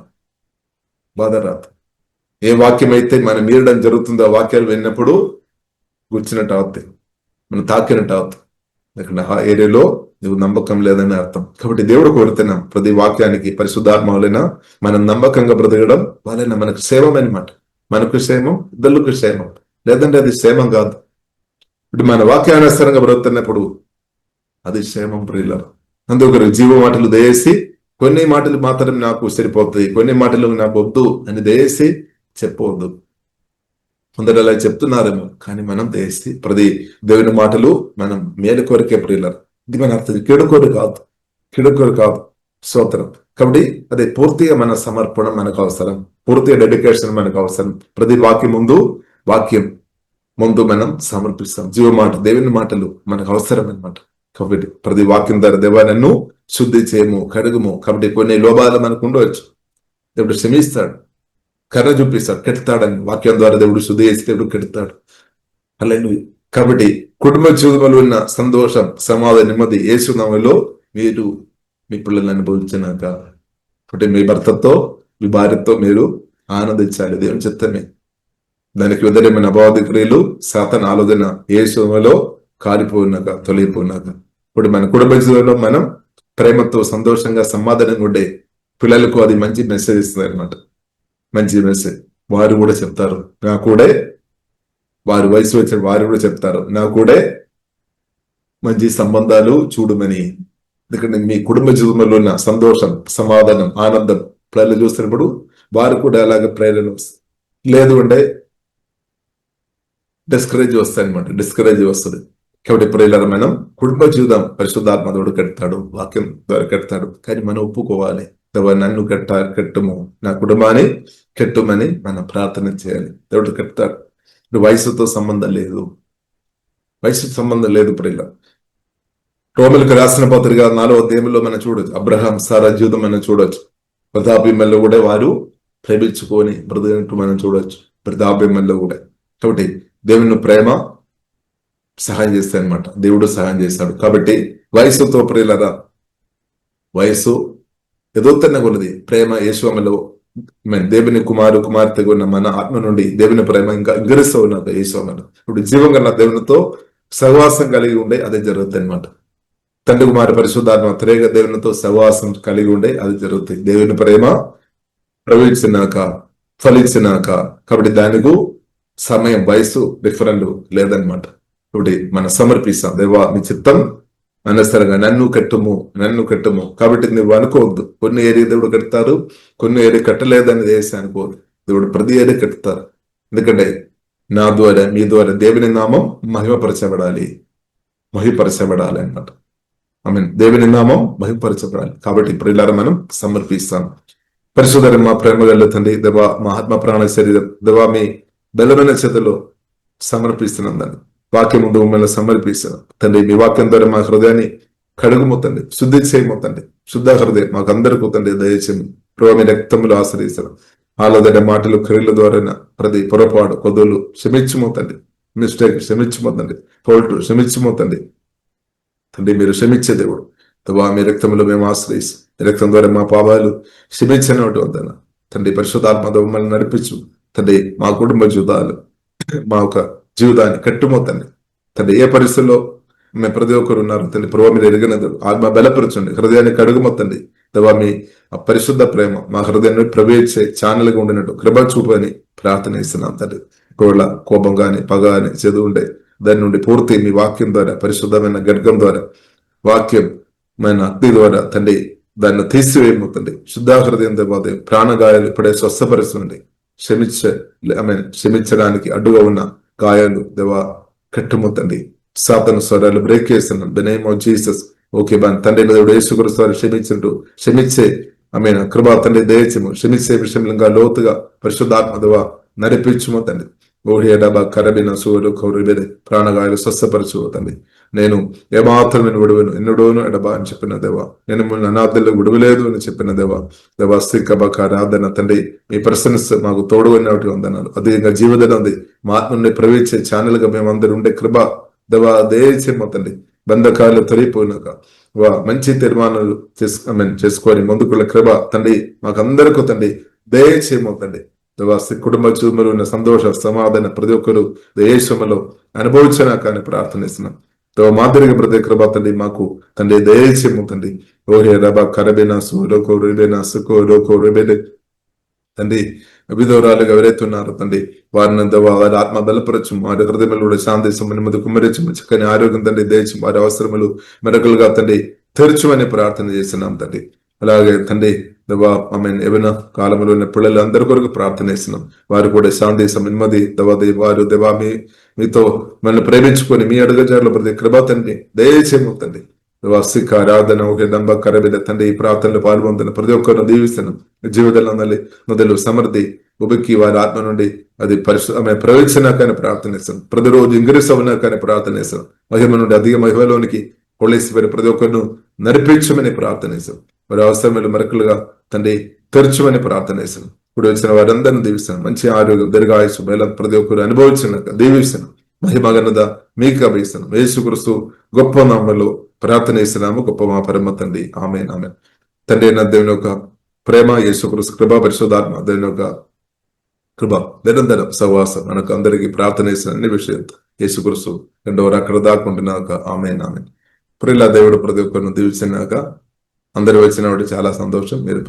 Speaker 2: ఏ వాక్యం అయితే మనం మీరడం జరుగుతుందో ఆ వాక్యాలు విన్నప్పుడు కూర్చున్నట్టు అవుతాయి, మనం తాకినట్టు అవుతాయి. ఎందుకంటే ఆ ఏరియాలో నువ్వు నమ్మకం లేదని అర్థం. కాబట్టి దేవుడు కోరుతున్నాం ప్రతి వాక్యానికి పరిశుద్ధాత్మ వలన మనం నమ్మకంగా బ్రతకడం వలన మనకు క్షేమం అనమాట. మనకు క్షేమం, ఇద్దరులకు క్షేమం. లేదంటే అది క్షేమం కాదు. ఇప్పుడు మన వాక్యానుసారంగా బ్రతుకుతున్నప్పుడు అది క్షేమం ప్రియులారా. అందుకు జీవ మాటలు దయచేసి కొన్ని మాటలు మాత్రం నాకు సరిపోతాయి, కొన్ని మాటలు నాకు వద్దు అని దయచేసి చెప్పవద్దు. కొందరు అలా చెప్తున్నారేమో, కానీ మనం దయచేసి ప్రతి దేవుని మాటలు మనం మేలు కోరికే ప్రియులారా. ఇది మన అర్థం, కిడుకోరు కాదు. స్తోత్రం. కాబట్టి అదే పూర్తిగా మన సమర్పణ మనకు అవసరం, పూర్తిగా డెడికేషన్ మనకు అవసరం. ప్రతి వాక్యం ముందు మనం సమర్పిస్తాం. జీవమాట దేవుని మాటలు మనకు అవసరం అనమాట. కాబట్టి ప్రతి వాక్యం ద్వారా దేవా నన్ను శుద్ధి చేయము, కడుగుము. కాబట్టి కొన్ని లోపాలు మనకు ఉండవచ్చు, దేవుడు క్షమిస్తాడు, కర్ర చూపిస్తాడు, కెడతాడని. వాక్యం ద్వారా దేవుడు శుద్ధి చేసి దేవుడు కెడతాడు. హల్లెలూయా. కాబట్టి కుటుంబ జీవితంలో ఉన్న సంతోషం, సమాధానం, నెమ్మది యేసునామములో మీరు మీ పిల్లల్ని అనుభవించినాక, కాబట్టి మీ భర్తతో మీ భార్యతో మీరు ఆనందించాలి. దేవుని చిత్తమే. దానికి వ్యతిరేకమైన అపవాది క్రియలు, సాతాను ఆలోచన యేసునామములో కాలిపోయినాక, తొలగిపోయినాక, ఇప్పుడు మన కుటుంబ జీవితంలో మనం ప్రేమతో సంతోషంగా సమాధానంగా ఉండే పిల్లలకు అది మంచి మెసేజ్ ఇస్తుంది అనమాట. మంచి మెసేజ్. వారు కూడా చెప్తారు, నా కూడా వారి వయసు వచ్చిన వారు కూడా చెప్తారు, నా కూడా మంచి సంబంధాలు చూడమని. ఎందుకంటే మీ కుటుంబ జీవితంలో ఉన్న సంతోషం, సమాధానం, ఆనందం పిల్లలు చూస్తున్నప్పుడు వారు కూడా అలాగే ప్రేరణ వస్తుంది. లేదు అంటే డిస్కరేజ్ వస్తాయి అనమాట, డిస్కరేజ్ వస్తుంది. కాబట్టి ప్రియులారా, మనం కుటుంబ జీవితం పరిశుద్ధాత్మ దేవుడు కడతాడు, వాక్యం ద్వారా కడతాడు. కానీ మనం ఒప్పుకోవాలి, దేవా నన్ను కట్టుము, నా కుటుంబాన్ని కట్టుమని మనం ప్రార్థన చేయాలి. దేవుడు కడతాడు. వయసుతో సంబంధం లేదు, వయసుతో సంబంధం లేదు ప్రియుల. రోమిలకు రాసిన పత్రిక 4వ అధ్యాయంలో మనం చూడొచ్చు, అబ్రహాం సారా జీవితం మనం చూడొచ్చు. వృద్ధాప్యంలో కూడా వారు ప్రేమించుకొని బ్రతికినట్టు మనం చూడొచ్చు, వృద్ధాప్యంలో కూడా. కాబట్టి దేవుని ప్రేమ సహాయం చేస్తాయి అనమాట, దేవుడు సహాయం చేస్తాడు. కాబట్టి వయసుతో ప్రియులరా, వయసు ఎదుగుతున్న కొలది ప్రేమ యేసువలో దేవుని కుమార్తెగా ఉన్న మన ఆత్మ నుండి దేవుని ప్రేమ ఇంకా ఇంకరిస్తూ ఉన్నది యేసువలో. ఇప్పుడు జీవం కన్నా దేవునితో సహవాసం కలిగి ఉండే అదే జరుగుతుంది అనమాట. తండ్రి కుమారి పరిశుద్ధాత్మ త్రేగ దేవునితో సహవాసం కలిగి ఉండే అది జరుగుతుంది. దేవుని ప్రేమ ప్రవహించినాక, ఫలించినాక, కాబట్టి దానికి సమయం, వయసు డిఫరెంట్ లేదనమాట. కాబట్టి మనం సమర్పిస్తాం, దేవా నీ చిత్తం అనవసరంగా నన్ను కట్టుము. కాబట్టి నువ్వు అనుకోవద్దు, కొన్ని ఏరియా దేవుడు కడతారు, కొన్ని ఏరియా కట్టలేదని వేసి అనుకోవద్దు. దేవుడు ప్రతి ఏరియా కడతారు. ఎందుకంటే నా ద్వారా, మీ ద్వారా దేవుని నామం మహిమపరచబడాలి అన్నమాట. దేవుని నామం మహిమపరచబడాలి. కాబట్టి ప్రియులారా, మనం సమర్పిస్తాం. పరిశుద్ధ మా ప్రేమ గల తండ్రి, దేవా మా ఆత్మ ప్రాణ శరీరం దేవా మీ బలమైన చేతిలో సమర్పిస్తున్నాం. దాన్ని వాక్యం ముందు మిమ్మల్ని సమర్పిస్తున్నాం తండ్రి. మీ వాక్యం ద్వారా మా హృదయాన్ని కడుగుము తండ్రి, శుద్ధి చేయము తండ్రి. శుద్ధ హృదయం మాకు అందరికీ తండ్రి దయచేయము. ప్రభు మీ రక్తములు ఆశ్రయిస్తాం. ఆలోచన మాటలు క్రియల ద్వారా ప్రతి పొరపాటు కొద్దులు క్షమించము తండ్రి, మిస్టేక్ క్షమించము తండ్రి, ఫోల్ట్ క్షమించము తండ్రి. మీరు క్షమించే దేవుడు దేవా, మీ రక్తంలో మేము ఆశ్రయిస్తాం. రక్తం ద్వారా మా పాపాలు క్షమించినట్టు వద్దన తండ్రి. పరిశుద్ధాత్మ మమ్మల్ని నడిపించు తండ్రి. మా కుటుంబ జీవితాలు, మా యొక్క జీవితాన్ని కట్టుమో తండ్రి. ఏ పరిస్థితుల్లో మేము ప్రతి ఒక్కరు ఉన్నారు తండ్రి, ప్రభావ మీరు ఎరిగినది ఆత్మ బలపరచండి, హృదయాన్ని కడుగుమొత్తండి దేవా. మీ పరిశుద్ధ ప్రేమ మా హృదయాన్ని ప్రవేశించే ఛానల్గా ఉండినట్టు కృప చూపని ప్రార్థన ఇస్తున్నాం తండ్రి. ఒకవేళ కోపం కానీ పగ కానీ చదువు ఉండే దాని నుండి పూర్తి మీ వాక్యం ద్వారా, పరిశుద్ధమైన గడ్గం ద్వారా, వాక్యం మన అగ్ని ద్వారా తండ్రి దాన్ని తీసివేయబోతుంది. శుద్ధ హృదయం దేవాదే ప్రాణగాయాలు ఇప్పుడే స్వస్థపరుస్తుంది. క్షమించడానికి అడ్డుగా ఉన్న గాయాలు దేవా కట్టుమొత్తండి. సాతాను స్వరాలు బ్రేక్ చేస్తున్నాం the name of Jesus. Okay బాన్ తండ్రి దేవుడు యేసుక్రీస్తు క్షమించే కృపా తండ్రి దయచేము. క్షమించే విషయంగా లోతుగా పరిశుద్ధాత్మ దేవా నడిపించుమో తండ్రి. ఓడి ఎడబా కరబిన సూరు కౌరుబెది ప్రాణగాయలు స్వస్థపరచుతండి. నేను ఏమాత్రం విడువను ఎన్నడోను ఎడబా అని చెప్పిన దేవా. నేను అనాథల్లో విడువలేదు అని చెప్పిన దేవా స్థికబక ఆరాధన తండ్రి. మీ ప్రశంస మాకు తోడు ఉన్నట్టు వందనాలు. అదేవిధంగా జీవదన ఉంది మా ఆత్మ నుండి ప్రవేశించే ఛానల్ గా మేమందరూ ఉండే కృప దేవా దయచేమో తండ్రి. బంధకాలు తొలిపోయినాక మంచి తీర్మానాలు చేసుకొని ముందుకున్న కృప తండ్రి మాకందరికీ తండ్రి దయచేమో తండ్రి. కుటుంబ చూమలు ఉన్న సంతోష సమాధాన ప్రతి ఒక్కరు దేశంలో అనుభవించినా కానీ ప్రార్థనిస్తున్నాం. మాదిరిగా ప్రతి కృప తండ్రి మాకు తండ్రి దయచేమో తండ్రి. ఓహే రబా కరబేనా సోలోకో రేబేనా సుకో లోకో రేబేదే తండ్రి. విధవరాలుగా ఎవరైతున్నారు తండ్రి వారిని వారి ఆత్మ బలపరచు, వారి హృదయములు కూడా శాంతి నెమ్మది కుమ్మరించు, చక్కని ఆరోగ్యం తండ్రి దయచు, వారి అవసరములు మెరకులుగా తండ్రి తెరచుమని ప్రార్థన చేస్తున్నాం తండ్రి. అలాగే తండ్రి దేవా ఏమైనా కాలంలో ఉన్న పిల్లలు అందరి కొరకు ప్రార్థన చేస్తున్నాం. వారు కూడా శాంతి నెమ్మది వారు దేవా మీతో మనల్ని ప్రేమించుకొని మీ అడుగుజాడలో ప్రతి కృప తండ్రి దయచేమో తండ్రి. వాసిక ఆరాధన ఒక దంబ కరబిద తండ్రి ఈ ప్రార్థనలు పాల్గొంటున్న ప్రతి ఒక్కరిని దీవిస్తున్నాం. జీవితంలో నదులు సమృద్ధి ఉబికి వారి ఆత్మ నుండి అది ప్రవేశినా కానీ ప్రార్థనిస్తాం. ప్రతిరోజు ఇంగ్రీసవునా కానీ ప్రార్థనిస్తాం. మహిమ నుండి అధిక మహిమలోనికి కొలేసి ప్రతి ఒక్కరిను నడిపించమని ప్రార్థనిస్తాం. వారి అవసరమైన మరకులుగా తండ్రి తెరచుమని ప్రార్థనిస్తాం. ఇప్పుడు వచ్చిన వారందరిని దీవిస్తాం. మంచి ఆరోగ్యం దీర్ఘాయుష్ బయలు ప్రతి ఒక్కరు అనుభవించినాక దీవిస్తున్నాం. మహిమగనద మీకు అభిస్తున్నాం. యేసుక్రీస్తు గొప్ప నామములో ప్రార్థన చేస్తున్నాము. గొప్ప మా పరమ తండ్రి ఆమేన్ ఆమేన్. తండ్రి అయిన దేవుని యొక్క ప్రేమ, యేసుక్రీస్తు కృప, పరిశుద్ధాత్మ దేవుని యొక్క కృప, నిరంతరం సహవాసం మనకు అందరికీ ప్రార్థన చేసిన అన్ని విషయాలు యేసుక్రీస్తు రెండవరు అక్కడ దాక్కుంటున్నాక ఆమేన్ ఆమేన్. ప్రియుల దేవుడు ప్రతి ఒక్కరిని దీవించినాక అందరు వచ్చిన చాలా సంతోషం. మీరు